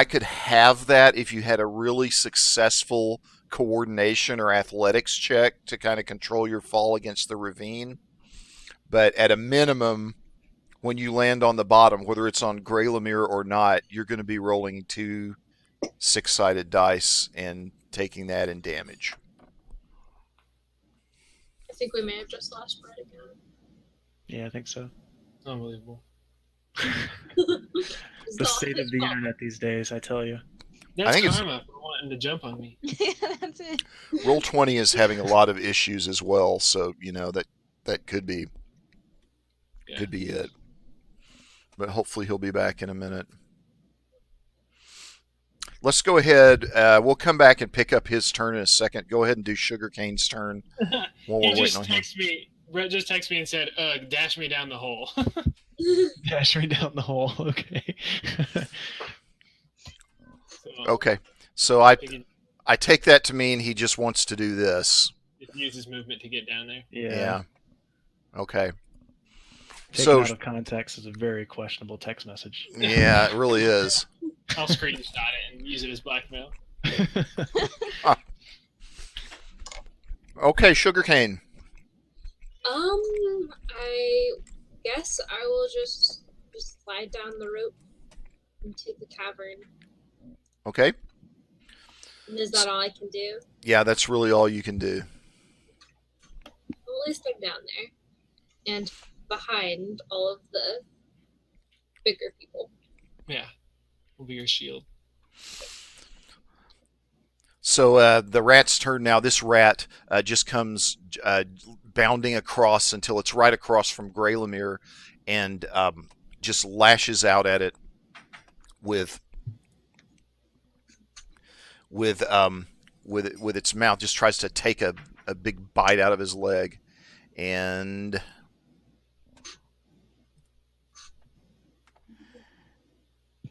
could have that if you had a really successful coordination or athletics check to kind of control your fall against the ravine. But at a minimum, when you land on the bottom, whether it's on Gray Lemierre or not, you're going to be rolling 2 6-sided dice and taking that in damage. I think we may have just lost Brett again. Yeah, I think so. Unbelievable. The state of the internet these days, I tell you. That's think it's- karma for wanting to jump on me. Yeah, that's it. Roll20 is having a lot of issues as well, so that could be Yeah. could be it. But hopefully he'll be back in a minute. Let's go ahead. We'll come back and pick up his turn in a second. Go ahead and do Sugarcane's turn while He we're just waiting on him. texted me. Brett just texted me and said, dash me down the hole. Dash me down the hole. Okay. So, Okay, so I he can take that to mean he just wants to do this. just use his movement to get down there. Yeah. Okay. Taken So out of context is a very questionable text message. yeah, it really is. I'll screenshot it and use it as blackmail. Okay, Sugarcane. I guess I will just slide down the rope into the cavern. Okay. And is that all I can do? Yeah, that's really all you can do. Well, at least I'm down there. And behind all of the bigger people. Yeah. Will be your shield. So the rat's turn now. This rat just comes bounding across until it's right across from Gray Lemierre and just lashes out at it with its mouth. Just tries to take a big bite out of his leg, and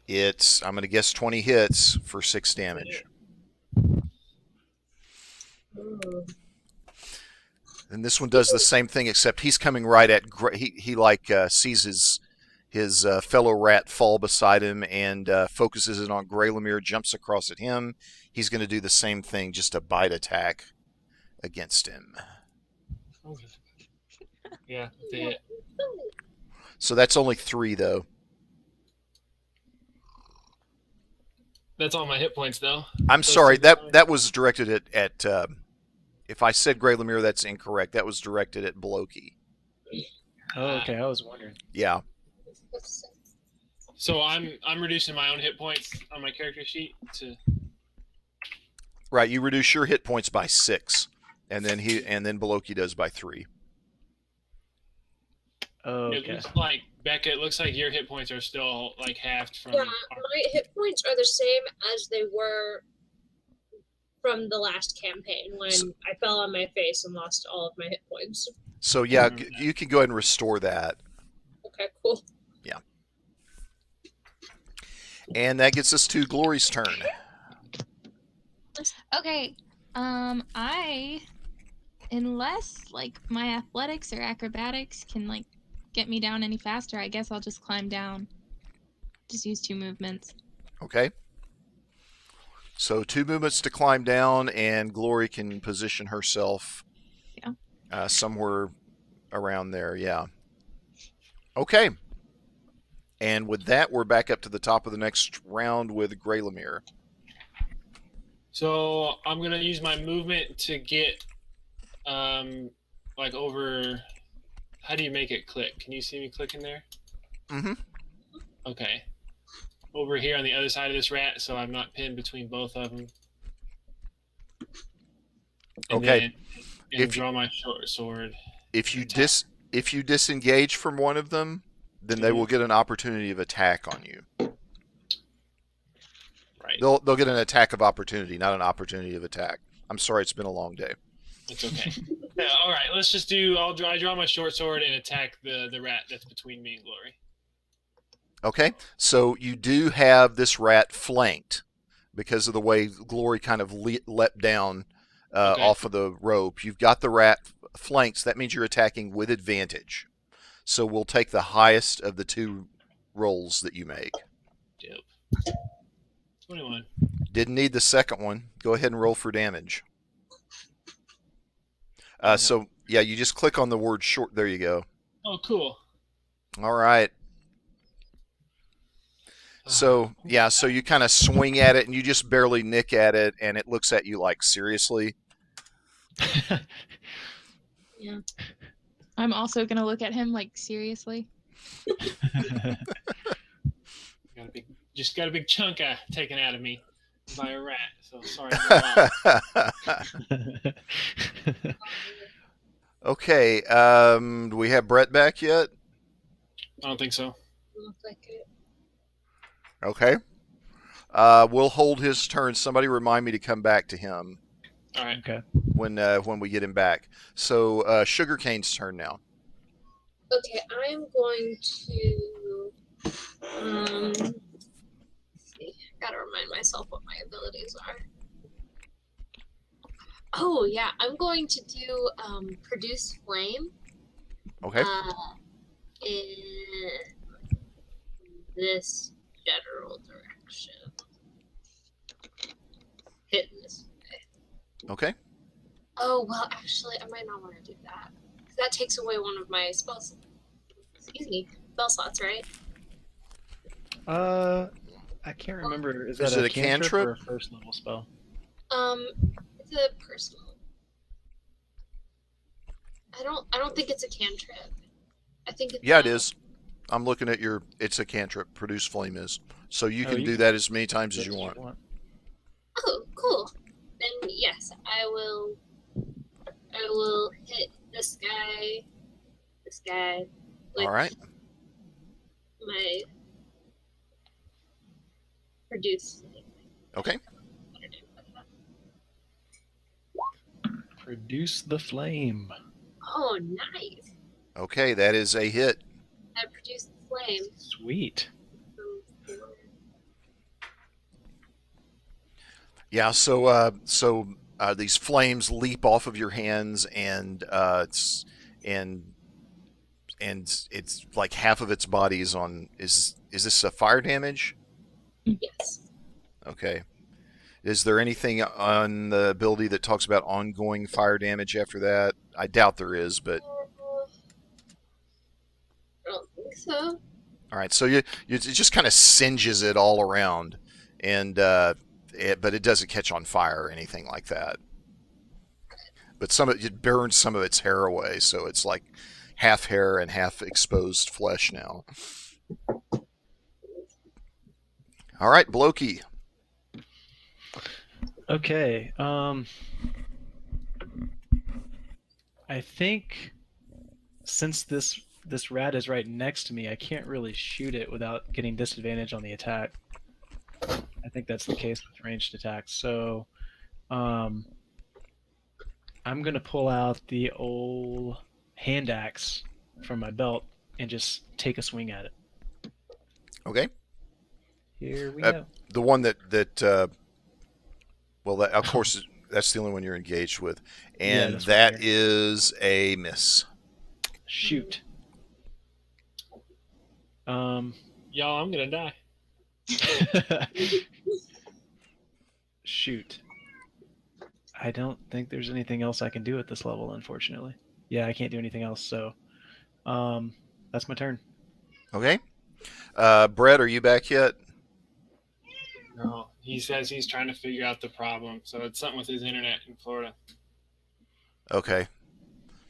I'm going to guess 20 hits for 6 damage. Ooh. And this one does the same thing, except he's coming right at. He sees his fellow rat fall beside him and focuses it on Gray Lemire, jumps across at him. He's going to do the same thing, just a bite attack against him. Yeah, they hit. So that's only 3, though. That's all my hit points, though. I'm Those sorry, two- that was directed at if I said Gray Lemire, that's incorrect. That was directed at Bloki. Oh, okay. I was wondering. Yeah. So I'm reducing my own hit points on my character sheet to. Right, you reduce your hit points by 6, and then Bloki does by 3. Oh, It okay. looks like Becca. It looks like your hit points are still like halved from. Yeah, my hit points are the same as they were from the last campaign when I fell on my face and lost all of my hit points. So yeah, you can go ahead and restore that. Okay, cool. Yeah. And that gets us to Glory's turn. Okay. Unless like my athletics or acrobatics can like get me down any faster, I guess I'll just climb down. Just use 2 movements. Okay. So 2 movements to climb down, and Glory can position herself somewhere around there. Yeah. Okay. And with that, we're back up to the top of the next round with Gray Lemire. So I'm gonna use my movement to get, like over. How do you make it click? Can you see me clicking there? Mm-hmm. Okay. Over here on the other side of this rat, so I'm not pinned between both of them. And Okay. then draw my short sword. If you disengage from one of them, then they will get an opportunity of attack on you. Right. They'll get an attack of opportunity, not an opportunity of attack. I'm sorry, it's been a long day. It's okay. Yeah, all right, let's just do. I draw my short sword and attack the rat that's between me and Glory. Okay, so you do have this rat flanked because of the way Glory kind of leapt down off of the rope. You've got the rat flanked, so that means you're attacking with advantage. So we'll take the highest of the 2 rolls that you make. Dope. 21. Didn't need the second one. Go ahead and roll for damage. So, yeah, you just click on the word short. There you go. Oh, cool. All right. So, yeah, so you kind of swing at it, and you just barely nick at it, and it looks at you like, seriously? Yeah. I'm also going to look at him like, seriously? Just got a big chunk taken out of me by a rat. So sorry about that. Okay, do we have Brett back yet? I don't think so. Look like it. Okay. We'll hold his turn. Somebody remind me to come back to him All right. Okay. Mm-hmm. when we get him back. So Sugarcane's turn now. Okay, I am going to let's see. Gotta remind myself what my abilities are. Oh yeah, I'm going to do produce flame. Okay. In this general direction. Hit this way. Okay. Oh well, actually, I might not want to do that. That takes away one of my spells. Excuse me, spell slots, right? I can't remember. Is Is that it a a cantrip? or a first level spell? It's a personal. I don't think it's a cantrip. I think it's Yeah, it is. I'm looking at your. It's a cantrip. Produce flame is. So you can do that as many times as you want. Oh, cool. Then yes, I will hit this guy. With All right. my produce. Okay. Produce the flame. Oh, nice. Okay, that is a hit. I produced the flame. Sweet. Yeah. So these flames leap off of your hands, and and it's like half of its body is on. Is this a fire damage? Yes. Okay. Is there anything on the ability that talks about ongoing fire damage after that? I doubt there is, but I don't think so. all right. So it just kind of singes it all around, and but it doesn't catch on fire or anything like that. But it burns some of its hair away, so it's like half hair and half exposed flesh now. All right, Blokey. Okay. I think since this rat is right next to me, I can't really shoot it without getting disadvantage on the attack. I think that's the case with ranged attacks. So, I'm gonna pull out the old hand axe from my belt and just take a swing at it. Okay. Here we go. The one that well, that, of course, that's the only one you're engaged with, and that's that right is a miss. Shoot. Y'all, I'm gonna die. Shoot. I don't think there's anything else I can do at this level, unfortunately. Yeah, I can't do anything else, so that's my turn. Okay. Brett, are you back yet? No, he says he's trying to figure out the problem. So it's something with his internet in Florida. Okay.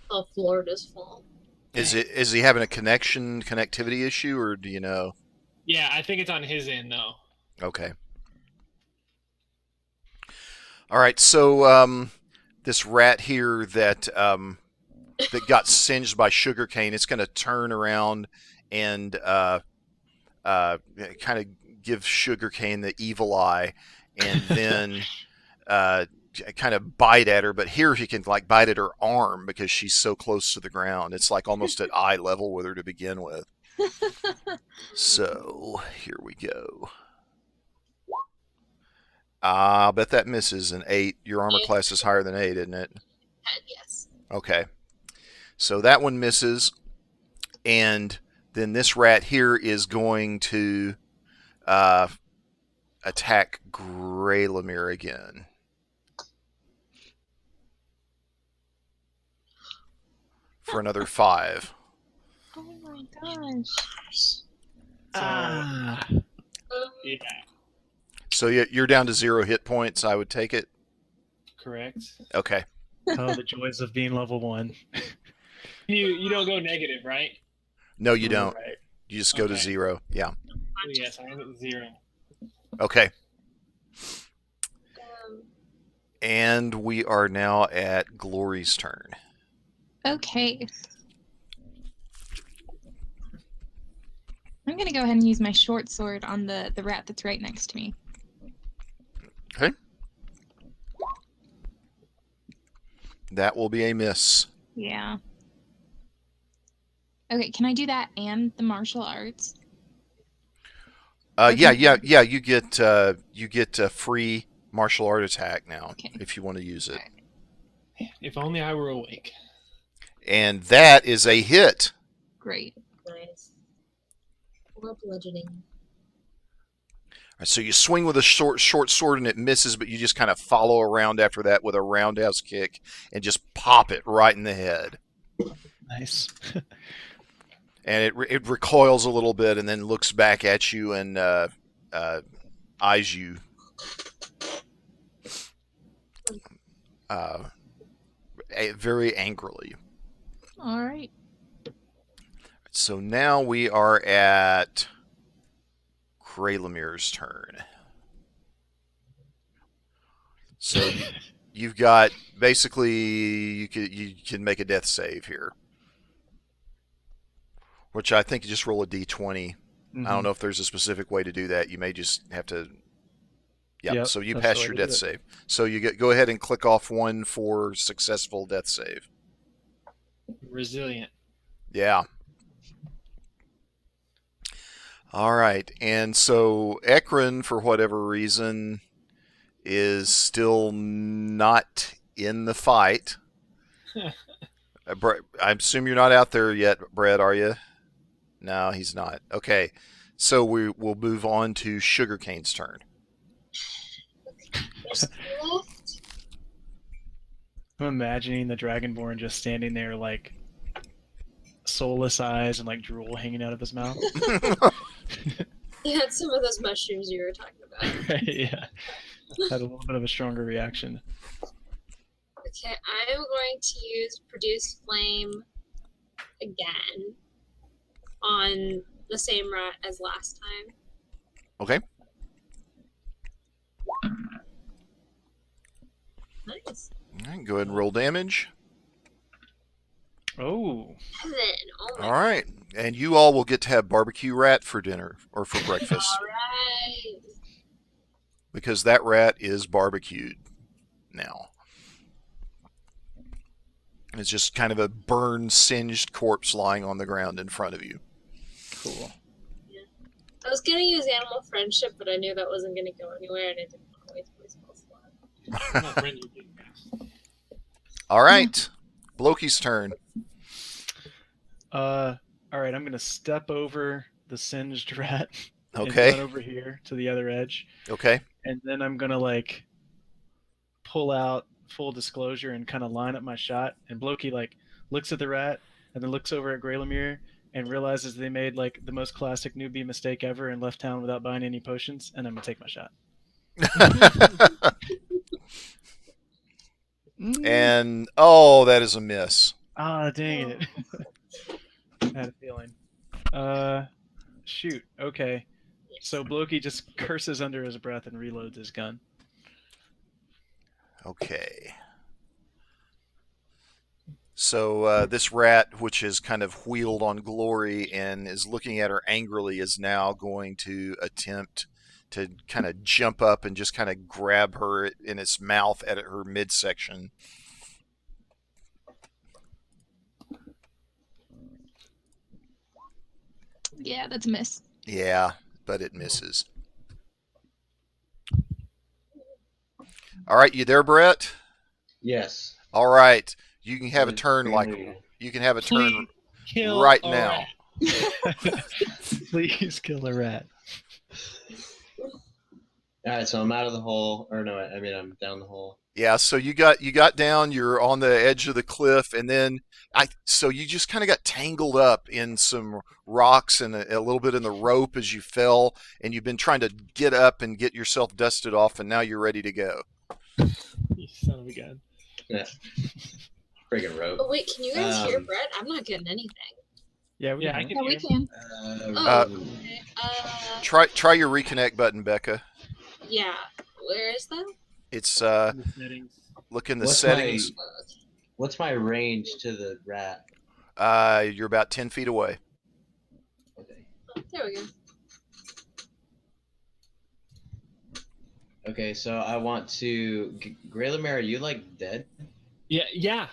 Oh, Florida's fault. Is he having a connectivity issue, or do you know? Yeah, I think it's on his end though. Okay. All right. So this rat here that got singed by sugarcane, it's going to turn around and kind of give sugarcane the evil eye, and then kind of bite at her. But here he can like bite at her arm because she's so close to the ground. It's like almost at eye level with her to begin with. So here we go. I bet that misses an 8. Your armor class is higher than 8, isn't it? Yes. Okay. So that one misses. And then this rat here is going to attack Gray Lemire again. For another 5. Oh my gosh. Yeah, So you're down to 0 hit points, I would take it. correct. Okay. Oh, the joys of being level 1. You don't go negative, right? No, you don't. Right. You just go to Okay. 0. Yeah. Oh, yes, I am at 0. Okay. Um, And we are now at Glory's turn. Okay. I'm going to go ahead and use my short sword on the rat that's right next to me. Okay. That will be a miss. Yeah. Okay, can I do that and the martial arts? Yeah. You get a free martial art attack now Okay. if you want to use it, If only I were awake. and that is a hit. Great. nice. Or bludgeoning. So you swing with a short sword and it misses, but you just kind of follow around after that with a roundhouse kick and just pop it right in the head. Nice. And it recoils a little bit and then looks back at you and eyes you very angrily. All right. So now we are at Cray Lemiere's turn. So you've got basically you can make a death save here, which I think you just roll a d20. I don't know if there's a specific way to do that. You may just have to. Yeah. Yep, So you that's the pass way your to do death it. save. So you go ahead and click off 1 for successful death save. Resilient. Yeah. All right. And so Ekron, for whatever reason, is still not in the fight. I assume you're not out there yet, Brett, are you? No, he's not. Okay, so we'll move on to Sugarcane's turn. There's left. I'm imagining the Dragonborn just standing there, like soulless eyes and like drool hanging out of his mouth. He had some of those mushrooms you were talking about. Right, yeah, had a little bit of a stronger reaction. Okay, I'm going to use Produce Flame again on the same rat as last time. Okay. Nice. All right, go ahead and roll damage. Oh, 7. Oh my All right, and you all will get to have barbecue rat for dinner or for breakfast Alright. because that rat is barbecued now. It's just kind of a burned, singed corpse lying on the ground in front of you. cool. I was gonna use Animal Friendship, but I knew that wasn't gonna go anywhere, and I didn't want to waste my spell slot. I'm not friendly with you. All right, Blokey's turn. All right, I'm gonna step over the singed rat. And Okay. run over here to the other edge, Okay. and then I'm gonna like pull out full disclosure and kind of line up my shot. And Blokey like looks at the rat and then looks over at Grey Lemire and realizes they made like the most classic newbie mistake ever and left town without buying any potions. And I'm gonna take my shot. And oh, that is a miss. Ah, dang it! I had a feeling. Shoot. Okay. So Blokey just curses under his breath and reloads his gun. Okay. So this rat, which is kind of wheeled on Glory and is looking at her angrily, is now going to attempt to kind of jump up and just kind of grab her in its mouth at her midsection. Yeah, that's a miss. Yeah, but it misses. All right, you there, Brett? Yes. All right, you can have a I'm turn like extremely- you can have a turn Please kill right a now. rat. Please kill a rat. All right, so I'm out of the hole, or no, I mean I'm down the hole. Yeah, so you got down, you're on the edge of the cliff, and then so you just kind of got tangled up in some rocks and a little bit in the rope as you fell, and you've been trying to get up and get yourself dusted off, and now you're ready to go. You son of a gun. Friggin' rope. Oh wait, can you guys hear Um, Brett? I'm not getting anything. Yeah, we Yeah, I can. can Yeah, we hear. can. Oh, Uh, okay. Try your reconnect button, Becca. Yeah. Where is that? It's The settings. look in the What's settings. What's my range to the rat? You're about 10 feet away. Okay. Oh, there we go. Okay, so I want to. Grey Lemire, are you like dead? Yeah.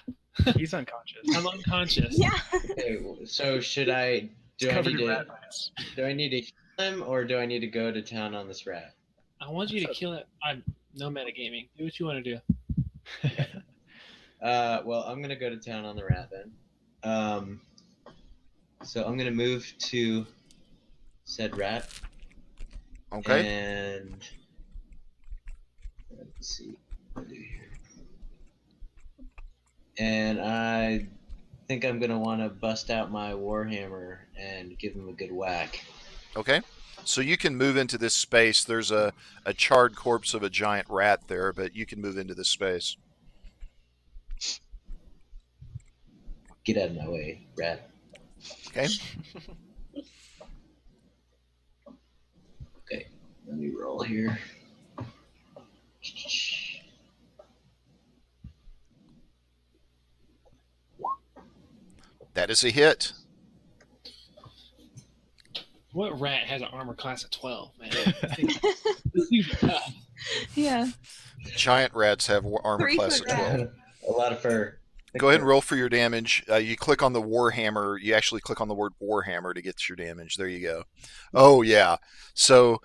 He's unconscious. I'm unconscious. Yeah. Okay, so should I? He's covered in rat bites. Do I need to kill him, or do I need to go to town on this rat? I want you to kill it. I'm no metagaming. Do what you want to do. Well, I'm gonna go to town on the rat then. So I'm gonna move to said rat. Okay. And let's see what do I do here. And I think I'm gonna want to bust out my warhammer and give him a good whack. Okay. So you can move into this space. There's a charred corpse of a giant rat there, but you can move into this space. Get out of my way, rat. Okay. Okay, let me roll here. That is a hit. What rat has an armor class of 12, man? This dude's tough. Yeah. Giant rats have armor class of 3-foot rat. 12. A lot of fur. Go ahead and roll for your damage. You click on the Warhammer. You actually click on the word Warhammer to get your damage. There you go. Oh yeah. So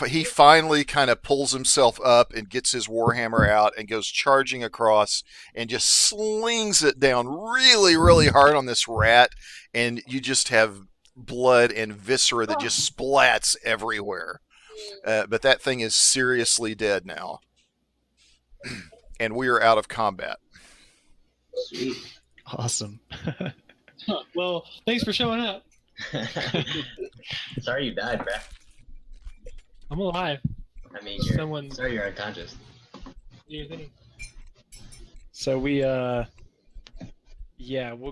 he finally kind of pulls himself up and gets his Warhammer out and goes charging across and just slings it down really, really hard on this rat, and you just have blood and viscera that just splats everywhere. But that thing is seriously dead now. And we are out of combat. Sweet. Awesome. Well, thanks for showing up. Sorry you died, bruh. I'm alive. I mean, sorry you're unconscious. Do your thing. So we we'll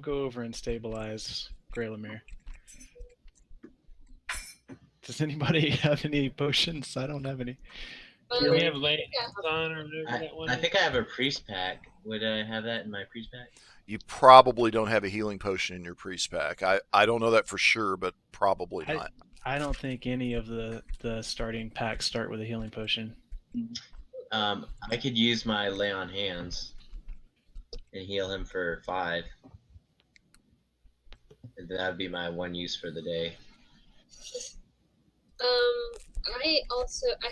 go over and stabilize Gray Lemire. Does anybody have any potions? I don't have any. Do we have lay on or whatever that one? I think I have a priest pack. Would I have that in my priest pack? You probably don't have a healing potion in your priest pack. I don't know that for sure, but probably not. I don't think any of the starting packs start with a healing potion. I could use my lay on hands and heal him for 5. And that would be my one use for the day. I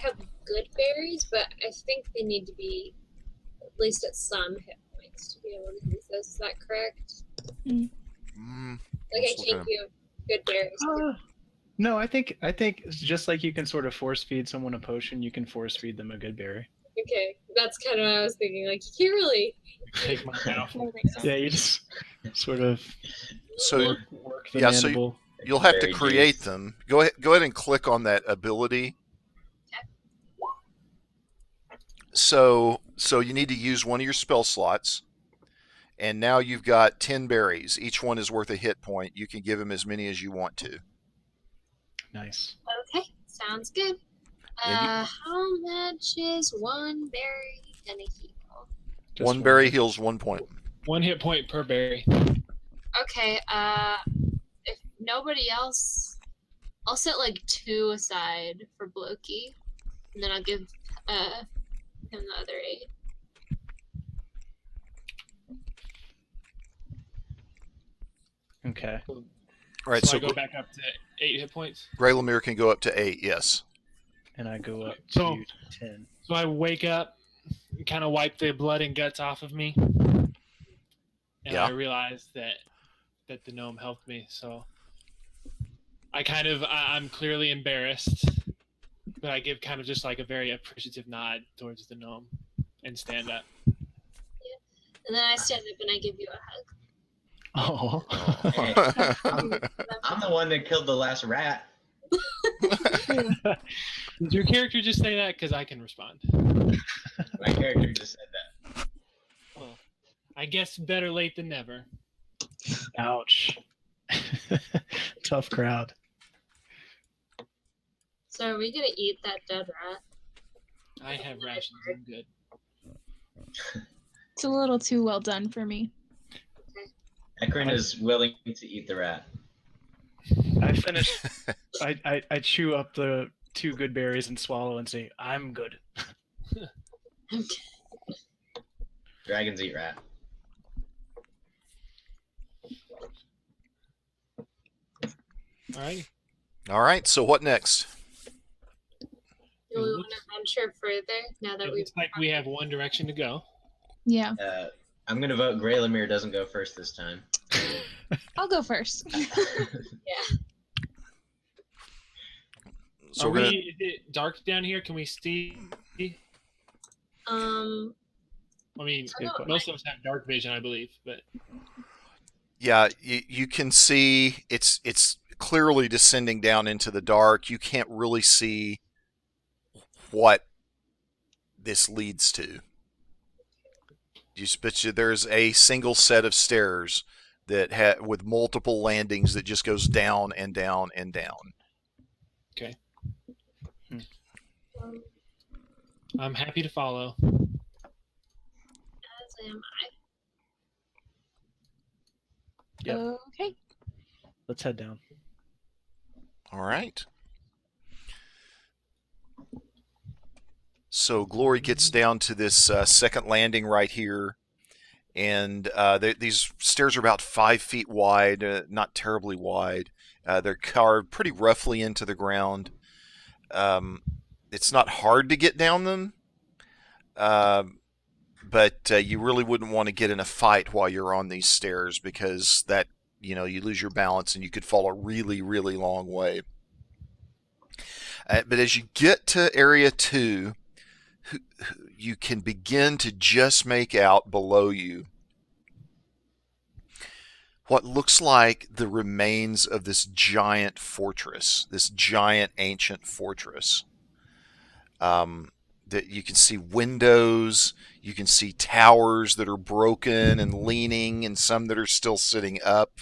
have good berries, but I think they need to be at least at some hit points to be able to use those. Is that correct? I can't give good berries. No, I think it's just like you can sort of force feed someone a potion, you can force feed them a good berry. Okay, that's kind of what I was thinking. Like, you can't really. Take mine out. Yeah, you just sort of work the mandible. You'll have to create them. Go ahead and click on that ability. So you need to use one of your spell slots, and now you've got 10 berries. Each one is worth a hit point. You can give him as many as you want to. Nice. Okay, sounds good. How much is one berry gonna heal? One berry heals 1 point. 1 hit point per berry. Okay, if nobody else, I'll set like 2 aside for Bloki, and then I'll give him the other 8. Okay. All right, so I go back up to 8 hit points. Gray Lemire can go up to 8, yes. And I go up So- to 10. So I wake up, kind of wipe the blood and guts off of me, and Yeah. I realize that the gnome helped me. So I'm clearly embarrassed, but I give kind of just like a very appreciative nod towards the gnome and stand up. And then I stand up and I give you a hug. Oh. Hey, I'm the one that killed the last rat. Did your character just say that? Because I can respond. My character just said that. Well, I guess better late than never. Ouch. Tough crowd. So are we gonna eat that dead rat? I have rations. I'm good. It's a little too well done for me. Ekron is willing to eat the rat. I finish. I chew up the 2 good berries and swallow and say, I'm good. Dragons eat rat. All right. All right, so what next? Do we want to venture further now that It we've looks like we have one direction to go. Yeah, I'm gonna vote Gray Lemire doesn't go first this time. I'll go first. So we're gonna. Is it dark down here? Can we see? I I mean, don't most of us have dark vision, I believe, but Yeah, you can see it's clearly descending down into the dark. You can't really see what this leads to. There's a single set of stairs that with multiple landings that just goes down and down and down. okay. I'm happy to follow. as am I. Yep. Okay. Let's head down. All right. So Glory gets down to this second landing right here, And these stairs are about 5 feet wide, not terribly wide. They're carved pretty roughly into the ground. It's not hard to get down them, uh, but you really wouldn't want to get in a fight while you're on these stairs because that you lose your balance and you could fall a really really long way. But as you get to area 2, you can begin to just make out below you what looks like the remains of this giant fortress, this giant ancient fortress. That you can see windows, you can see towers that are broken and leaning, and some that are still sitting up.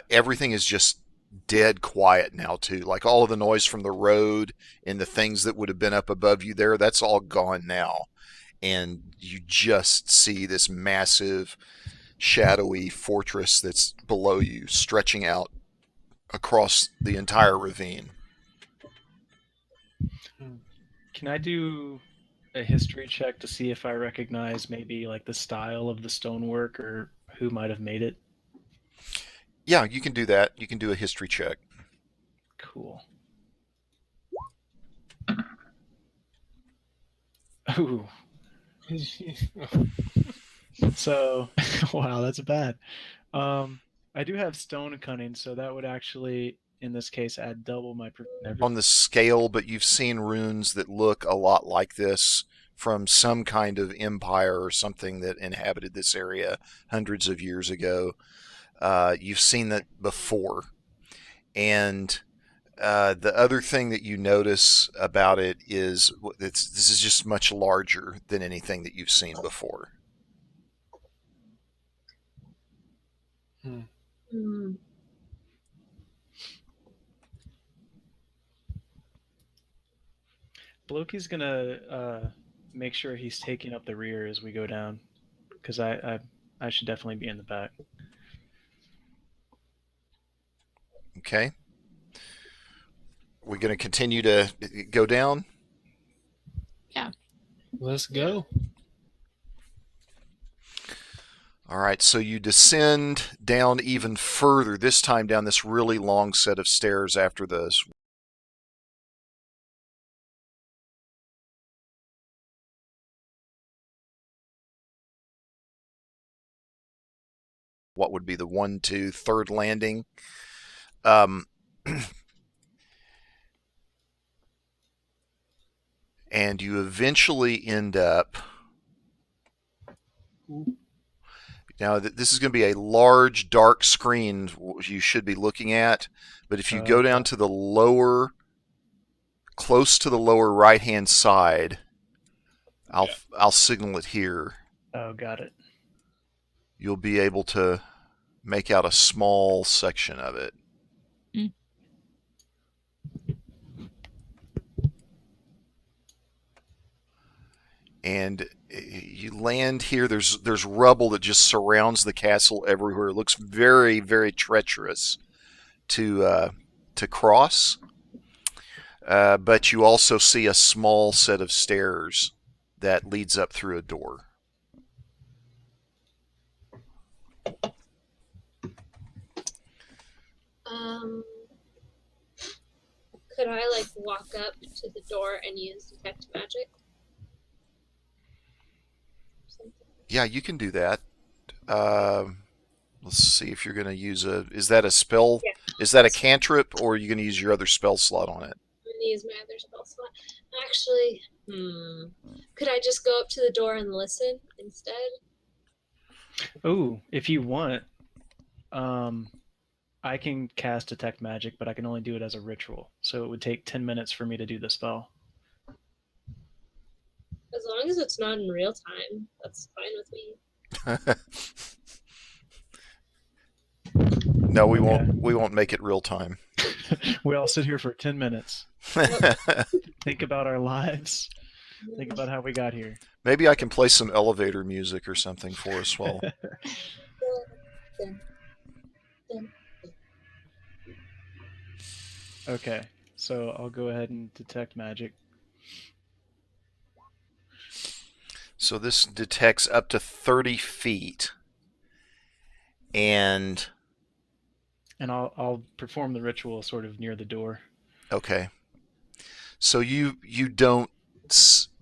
Everything is just dead quiet now too. Like all of the noise from the road and the things that would have been up above you there, that's all gone now. And you just see this massive, shadowy fortress that's below you, stretching out across the entire ravine. Can I do a history check to see if I recognize maybe like the style of the stonework or who might have made it? Yeah, you can do that. You can do a history check. Cool. Ooh. So, wow, that's bad. I do have stone cunning, so that would actually, in this case, add double my. On the scale, but you've seen runes that look a lot like this from some kind of empire or something that inhabited this area hundreds of years ago. You've seen that before. And the other thing that you notice about it is this is just much larger than anything that you've seen before. Hmm. Bloki's gonna make sure he's taking up the rear as we go down, because I should definitely be in the back. Okay. We're going to continue to go down? Yeah. Let's go. All right, so you descend down even further, this time down this really long set of stairs after this. What would be the 1, 2, third landing. And you eventually end up. Now, this is going to be a large, dark screen you should be looking at. But if you go down to the lower, close to the lower right-hand side, I'll signal it here. Oh, got it. You'll be able to make out a small section of it. Mm. And you land here. There's rubble that just surrounds the castle everywhere. It looks very, very treacherous to cross. But you also see a small set of stairs that leads up through a door. Could I walk up to the door and use detect magic? Yeah, you can do that. Let's see if you're going to use is that a spell? Yeah. Is that a cantrip, or are you going to use your other spell slot on it? I'm going to use my other spell slot. Actually, could I just go up to the door and listen instead? Oh, if you want, I can cast detect magic, but I can only do it as a ritual. So it would take 10 minutes for me to do the spell. As long as it's not in real time, that's fine with me. No, we won't make it real time. We all sit here for 10 minutes. Think about our lives. Think about how we got here. Maybe I can play some elevator music or something for us while. Okay, so I'll go ahead and detect magic. So this detects up to 30 feet. And I'll perform the ritual sort of near the door. okay. So you don't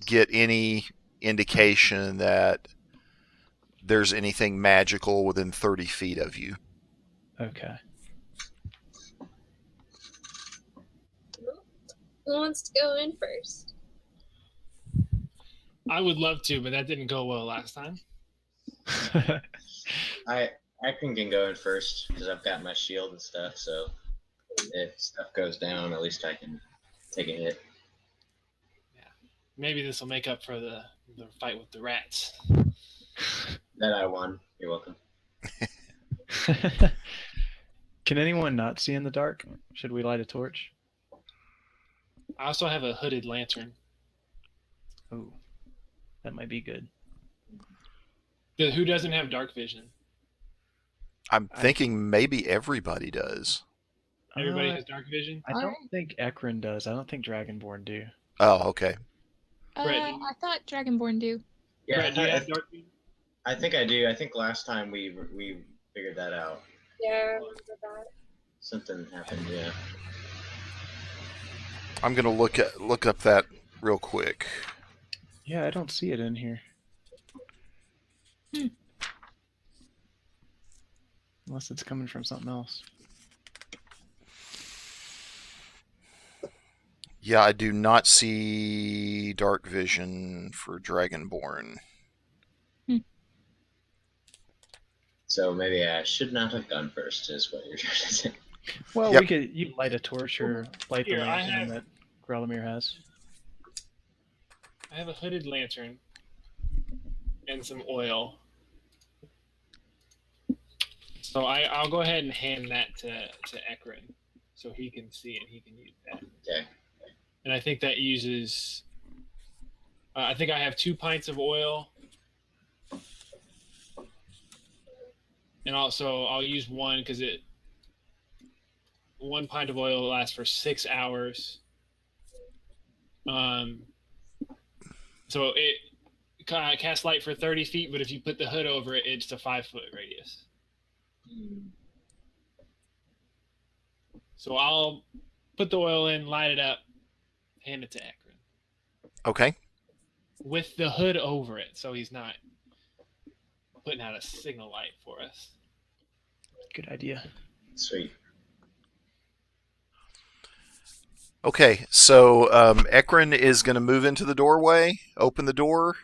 get any indication that there's anything magical within 30 feet of you. Okay. Who wants to go in first? I would love to, but that didn't go well last time. Ekron can go in first because I've got my shield and stuff. So if stuff goes down, at least I can take a hit. Maybe this will make up for the fight with the rats. That I won. You're welcome. Can anyone not see in the dark? Should we light a torch? I also have a hooded lantern. Oh, that might be good. Who doesn't have dark vision? I'm thinking maybe everybody does. Everybody has dark vision? I don't think Ekron does. I don't think Dragonborn do. Oh, okay. Brett, I thought Dragonborn do. Yeah, Brett, do you have dark vision? I think I do. I think last time we figured that out. Yeah, I remember that. Something happened. Yeah. I'm gonna look up that real quick. Yeah, I don't see it in here. Unless it's coming from something else. Yeah, I do not see dark vision for Dragonborn. So maybe I should not have gone first, is what you're trying to say. Well, Yep. you light a torch or light Here, the I lantern have- that Lemire has. I have a hooded lantern and some oil. So I'll go ahead and hand that to Ekron so he can see and he can use that. Okay. And I think that uses. I think I have 2 pints of oil. And also I'll use one because 1 pint of oil lasts for 6 hours. So it casts light for 30 feet, but if you put the hood over it, it's a 5-foot radius. So I'll put the oil in, light it up, hand it to Ekron. Okay. With the hood over it, so he's not putting out a signal light for us. Good idea. Sweet. Okay, so Ekron is going to move into the doorway, open the door,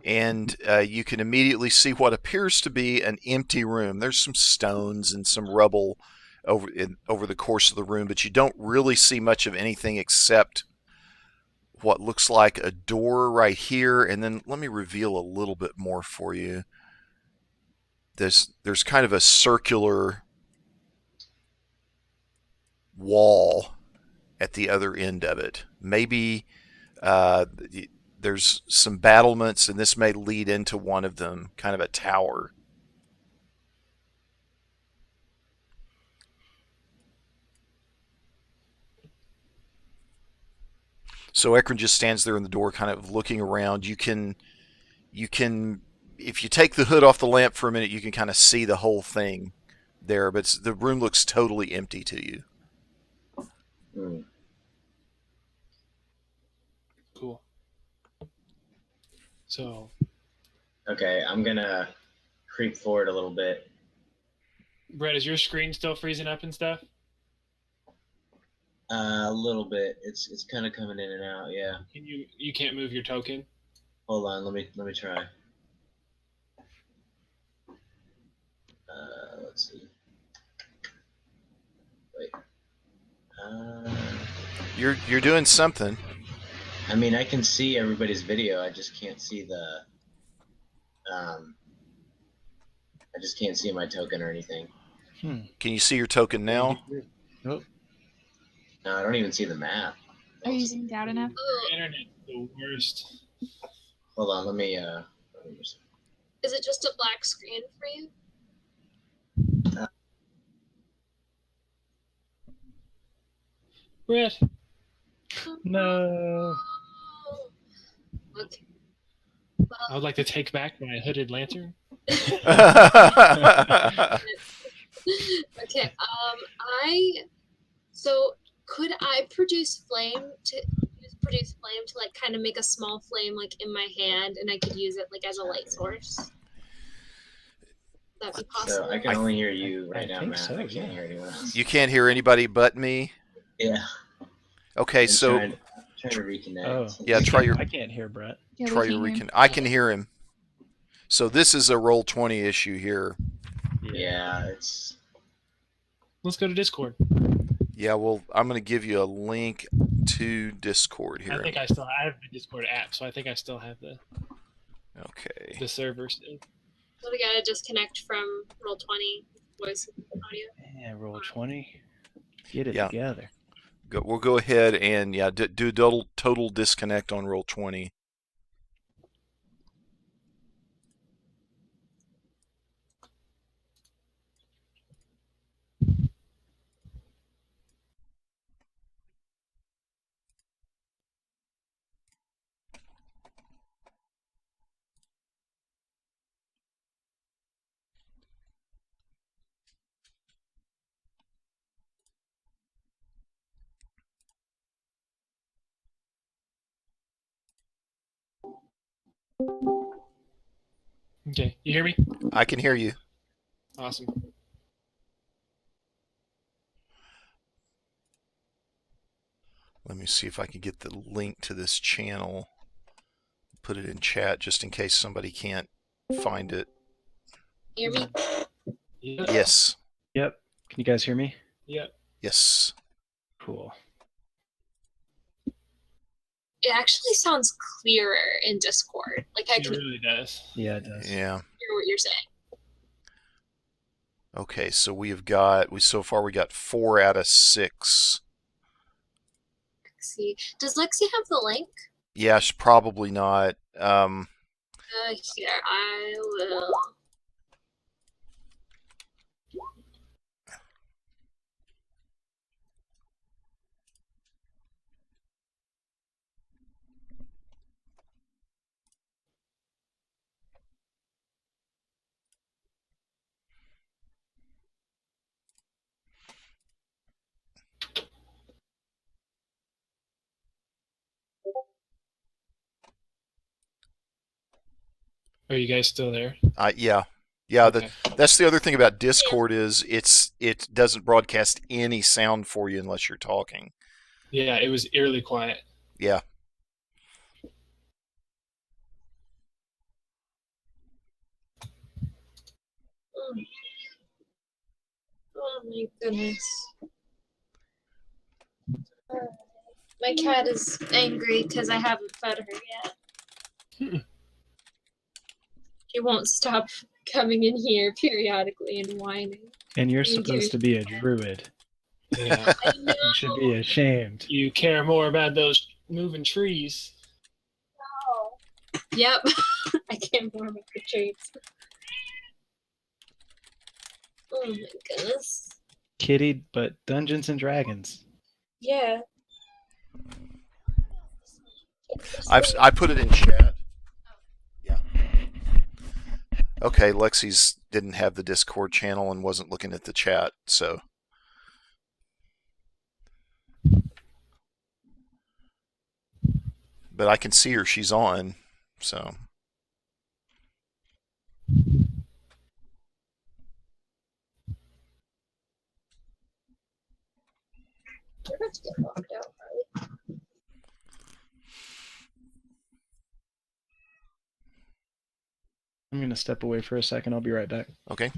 and you can immediately see what appears to be an empty room. There's some stones and some rubble over the course of the room, but you don't really see much of anything except what looks like a door right here. And then let me reveal a little bit more for you. There's kind of a circular wall at the other end of it. Maybe there's some battlements, and this may lead into one of them, kind of a tower. So Ekron just stands there in the door, kind of looking around. You can, if you take the hood off the lamp for a minute, you can kind of see the whole thing there, but the room looks totally empty to you. Hmm. Cool. So Okay, I'm gonna creep forward a little bit. Brett, is your screen still freezing up and stuff? A little bit. It's kind of coming in and out. Yeah. Can you can't move your token? Hold on. Let me try. Let's see. Wait. You're doing something. I mean, I can see everybody's video. I just can't see the. I just can't see my token or anything. Can you see your token now? Nope. No, I don't even see the map. Are you zoomed out enough? Your internet's the worst. Hold on. Let me just. Is it just a black screen for you? Brett, No. Oh. Okay. I would like to take back my hooded lantern. Okay. So could I produce flame to like kind of make a small flame like in my hand, and I could use it like as a light source? Would that be possible? So I can only hear you right now, think Matt. so, I can't yeah. hear anyone else. You can't hear anybody but me? Yeah. Okay, I'm so trying to reconnect. Oh, yeah, try your I can't hear Brett. Yeah, we try your can't hear him. I can hear him. So this is a Roll20 issue here. Yeah, it's Let's go to Discord. Yeah, well, I'm going to give you a link to Discord here. I think I have the Discord app, so I think I still have the Okay. server still. So we gotta disconnect from Roll20 voice and audio. Yeah, Roll20. Get it Yeah. together. We'll go ahead and do total disconnect on Roll20. Okay, you hear me? I can hear you. Awesome. Let me see if I can get the link to this channel. Put it in chat just in case somebody can't find it. Hear me? Yep. Yes. Yep. Can you guys hear me? Yep. Yes. Cool. It actually sounds clearer in Discord. Like I It can really does. Yeah, it does. Yeah. hear what you're saying. Okay, so we so far we got 4 out of 6. Lexi. Does Lexi have the link? Yes, probably not. Here, I will. Are you guys still there? Yeah. Okay. That's the other thing about Discord is it doesn't broadcast any sound for you unless you're talking. Yeah, it was eerily quiet. Yeah. Oh my goodness. My cat is angry because I haven't fed her yet. She won't stop coming in here periodically and whining. And you're You supposed do. to be a druid. Yeah. I know. You should be ashamed. You care more about those moving trees. Yep. I can't more about the treats. Oh my goodness. Kitty, but Dungeons and Dragons. Yeah. I put it in chat. Yeah. Okay, Lexi's didn't have the Discord channel and wasn't looking at the chat, so. But I can see her, she's on, so. We're about to get locked out, probably. I'm going to step away for a second. I'll be right back. Okay.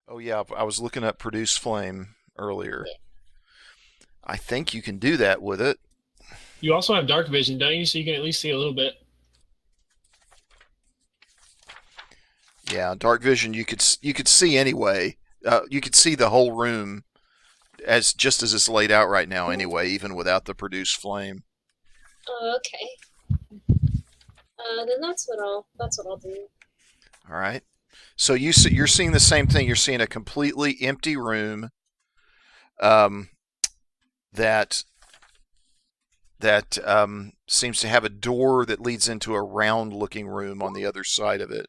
Oh yeah, I was looking up produce flame earlier. Yeah. I think you can do that with it. You also have dark vision, don't you? So you can at least see a little bit. Yeah, dark vision you could see anyway. You could see the whole room as it's laid out right now anyway, even without the produce flame. Oh, okay. Then that's what I'll do. All right. So you're seeing the same thing. You're seeing a completely empty room. That seems to have a door that leads into a round-looking room on the other side of it.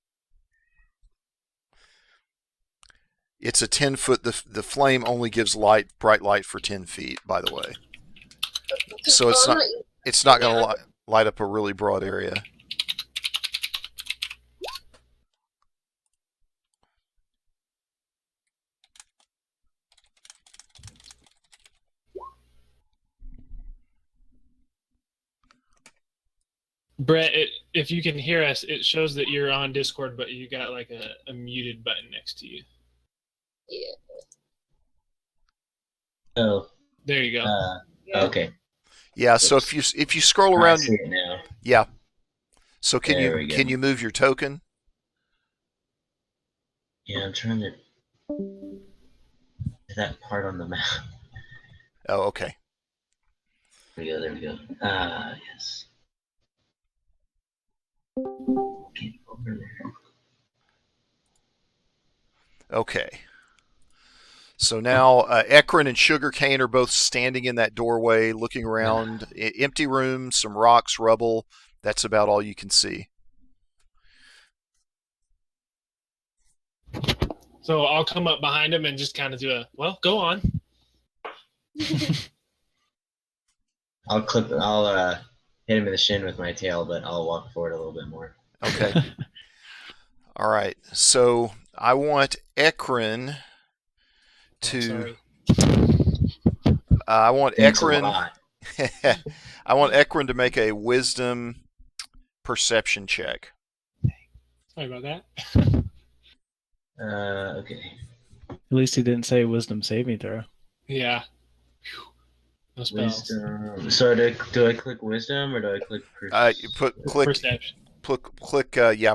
It's a 10-foot. The flame only gives bright light for 10 feet. By the way, so it's not going to light up a really broad area. Brett, if you can hear us, it shows that you're on Discord, but you got like a muted button next to you. Yeah. Oh. There you go. Yeah. Okay. Yeah. So if you scroll I around, see it now. yeah. So can There we go. you move your token? Yeah, I'm trying to that part on the map. Oh, okay. There we go. Yes. Get over there. Okay. So now Ekron and Sugarcane are both standing in that doorway, looking around. Empty room, some rocks, rubble. That's about all you can see. So I'll come up behind him and just kind of do go on. I'll hit him in the shin with my tail, but I'll walk forward a little bit more. Okay. All right. So I want Ekron to. I want Ekron. I want Ekron to make a wisdom perception check. Sorry about that. Okay. At least he didn't say wisdom saving throw. Yeah. No spells. Wisdom. So do I click wisdom or do I click Perception. Click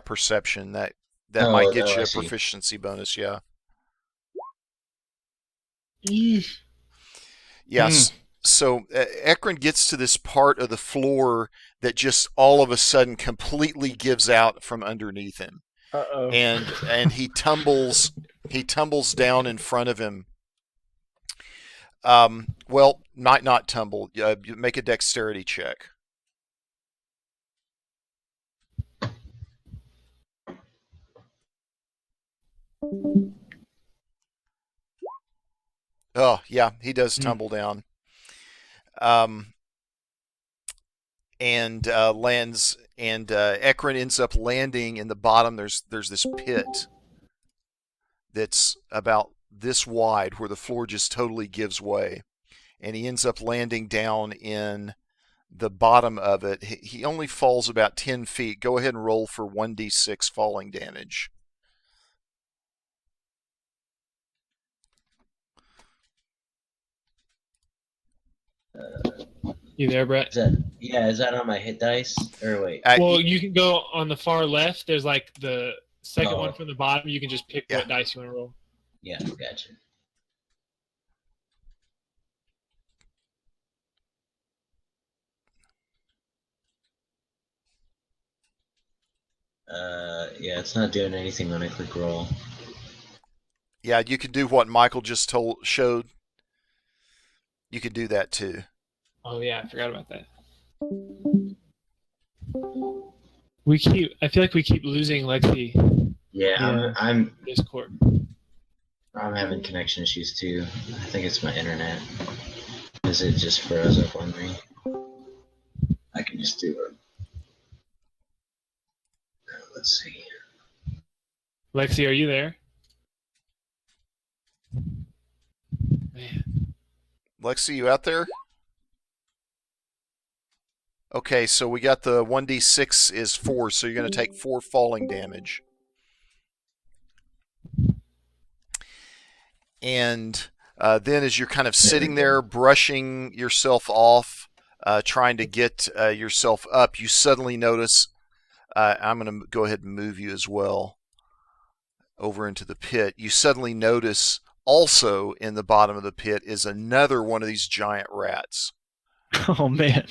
perception. That might get you a proficiency bonus. Yeah. Yes. So Ekron gets to this part of the floor that just all of a sudden completely gives out from underneath him. Uh-oh. And he tumbles down in front of him. Well, not tumble. Make a dexterity check. Oh yeah, he does tumble down. And lands, and Ekron ends up landing in the bottom. There's this pit that's about this wide where the floor just totally gives way, and he ends up landing down in the bottom of it. He only falls about 10 feet. Go ahead and roll for 1d6 falling damage. You there, Brett? Is that on my hit dice? Or wait. Well, you can go on the far left. There's like the second one from the bottom. You can just pick what dice you want to roll. Yeah, gotcha. It's not doing anything when I click roll. Yeah, you can do what Michael just showed. You could do that too. Oh yeah, I forgot about that. I feel like we keep losing Lexi. Yeah, I'm Discord. I'm having connection issues too. I think it's my internet. Is it just froze up on me? I can just do it. Let's see. Lexi, are you there? Man. Lexi, you out there? Okay, so we got the 1d6 is 4, so you're going to take 4 falling damage. And then as you're kind of sitting there brushing yourself off, trying to get yourself up, you suddenly notice, I'm going to go ahead and move you as well over into the pit. You suddenly notice also in the bottom of the pit is another one of these giant rats. Oh man.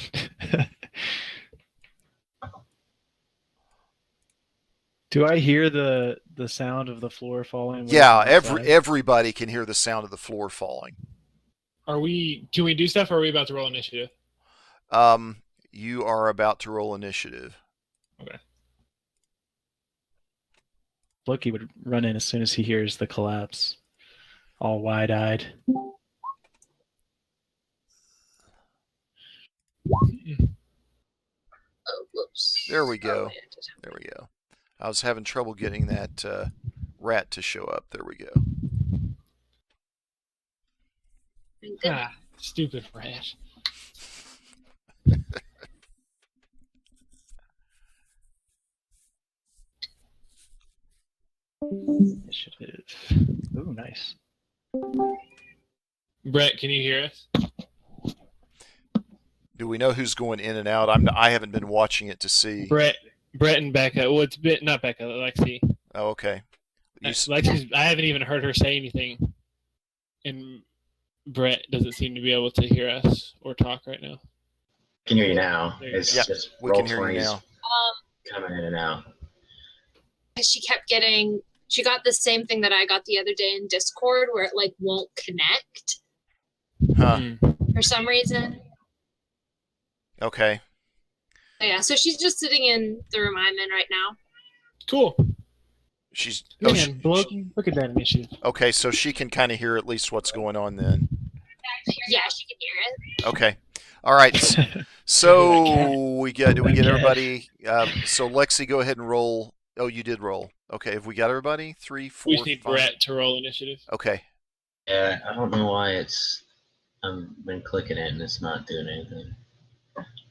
Do I hear the sound of the floor falling? Yeah, everybody can hear the sound of the floor falling. Can we do stuff, or are we about to roll initiative? You are about to roll initiative. Okay. Loki would run in as soon as he hears the collapse, all wide-eyed. Oh, whoops. There we go. Oh, yeah, just- There we go. I was having trouble getting that rat to show up. There we go. Ah, stupid rat. Initiative. Ooh, nice. Brett, can you hear us? Do we know who's going in and out? I haven't been watching it to see. Brett and Becca. Well, not Becca. Lexi. Oh, okay. Lexi's. I haven't even heard her say anything, and Brett doesn't seem to be able to hear us or talk right now. I can hear you now. There you It's go. just We roll can hear you 20s now. coming in and out. She kept getting. She got the same thing that I got the other day in Discord, where it like won't connect Huh. for some reason. Okay. Yeah, so she's just sitting in the room I'm in right now. Cool. She's Man, Loki, look at that initiative. okay, so she can kind of hear at least what's going on then. Yeah, she can hear it. Okay. All right. So we get everybody. So Lexi, go ahead and roll. Oh, you did roll. Okay. Have we got everybody? 3, 4, We just need 5. Brett to roll initiative. Okay. Yeah, I don't know why I've been clicking it and it's not doing anything.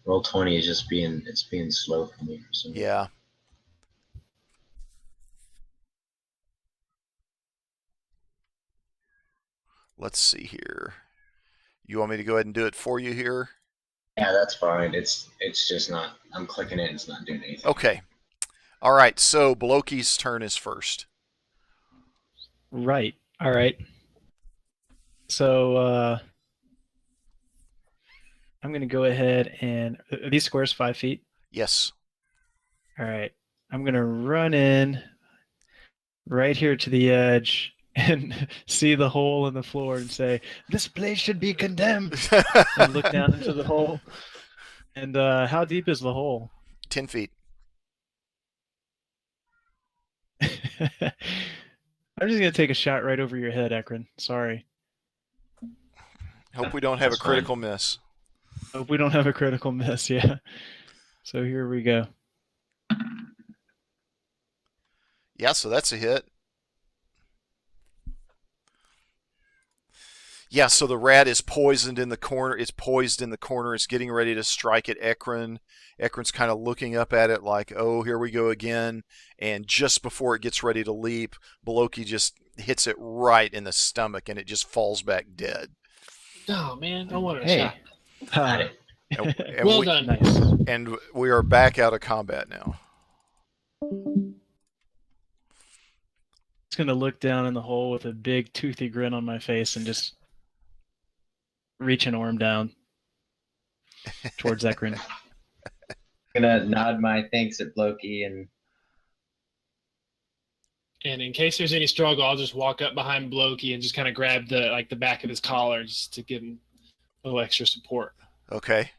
Roll 20 is just being slow for me for some reason. Yeah. Let's see here. You want me to go ahead and do it for you here? Yeah, that's fine. It's just not. I'm clicking it and it's not doing anything. Okay. All right. So Bloki's turn is first. Right. All right. So I'm going to go ahead and are these squares 5 feet? Yes. All right. I'm going to run in right here to the edge and see the hole in the floor and say, "This place should be condemned." And look down into the hole. And how deep is the hole? 10 feet. I'm just going to take a shot right over your head, Ekron. Sorry. Hope we don't have a That's fine. critical miss. Hope we don't have a critical miss, yeah. So here we go. Yeah, so that's a hit. Yeah, so the rat is poisoned in the corner. It's poised in the corner. It's getting ready to strike at Ekron. Ekron's kind of looking up at it like, oh, here we go again. And just before it gets ready to leap, Bloki just hits it right in the stomach, and it just falls back dead. Oh man, I wanted a Hey. shot. Got it. And Well we, done. Nice. And we are back out of combat now. Just going to look down in the hole with a big toothy grin on my face and just reach an arm down towards Ekron. I'm gonna nod my thanks at Loki and And in case there's any struggle, I'll just walk up behind Bloki and just kind of grab the back of his collar just to give him a little extra support. Okay.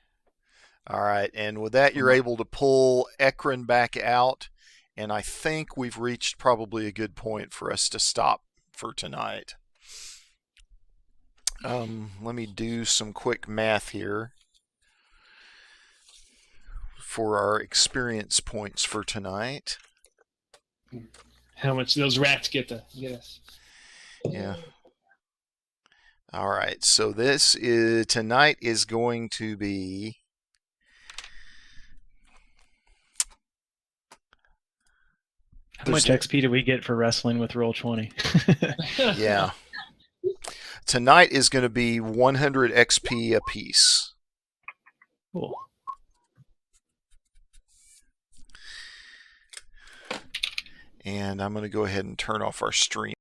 All right. And with that, you're able to pull Ekron back out. And I think we've reached probably a good point for us to stop for tonight. Let me do some quick math here for our experience points for tonight. How much those rats get us? Yeah. All right. So this is tonight is going to be How much XP do we get for wrestling with Roll20? yeah. tonight is going to be 100 XP apiece. Cool. And I'm going to go ahead and turn off our stream.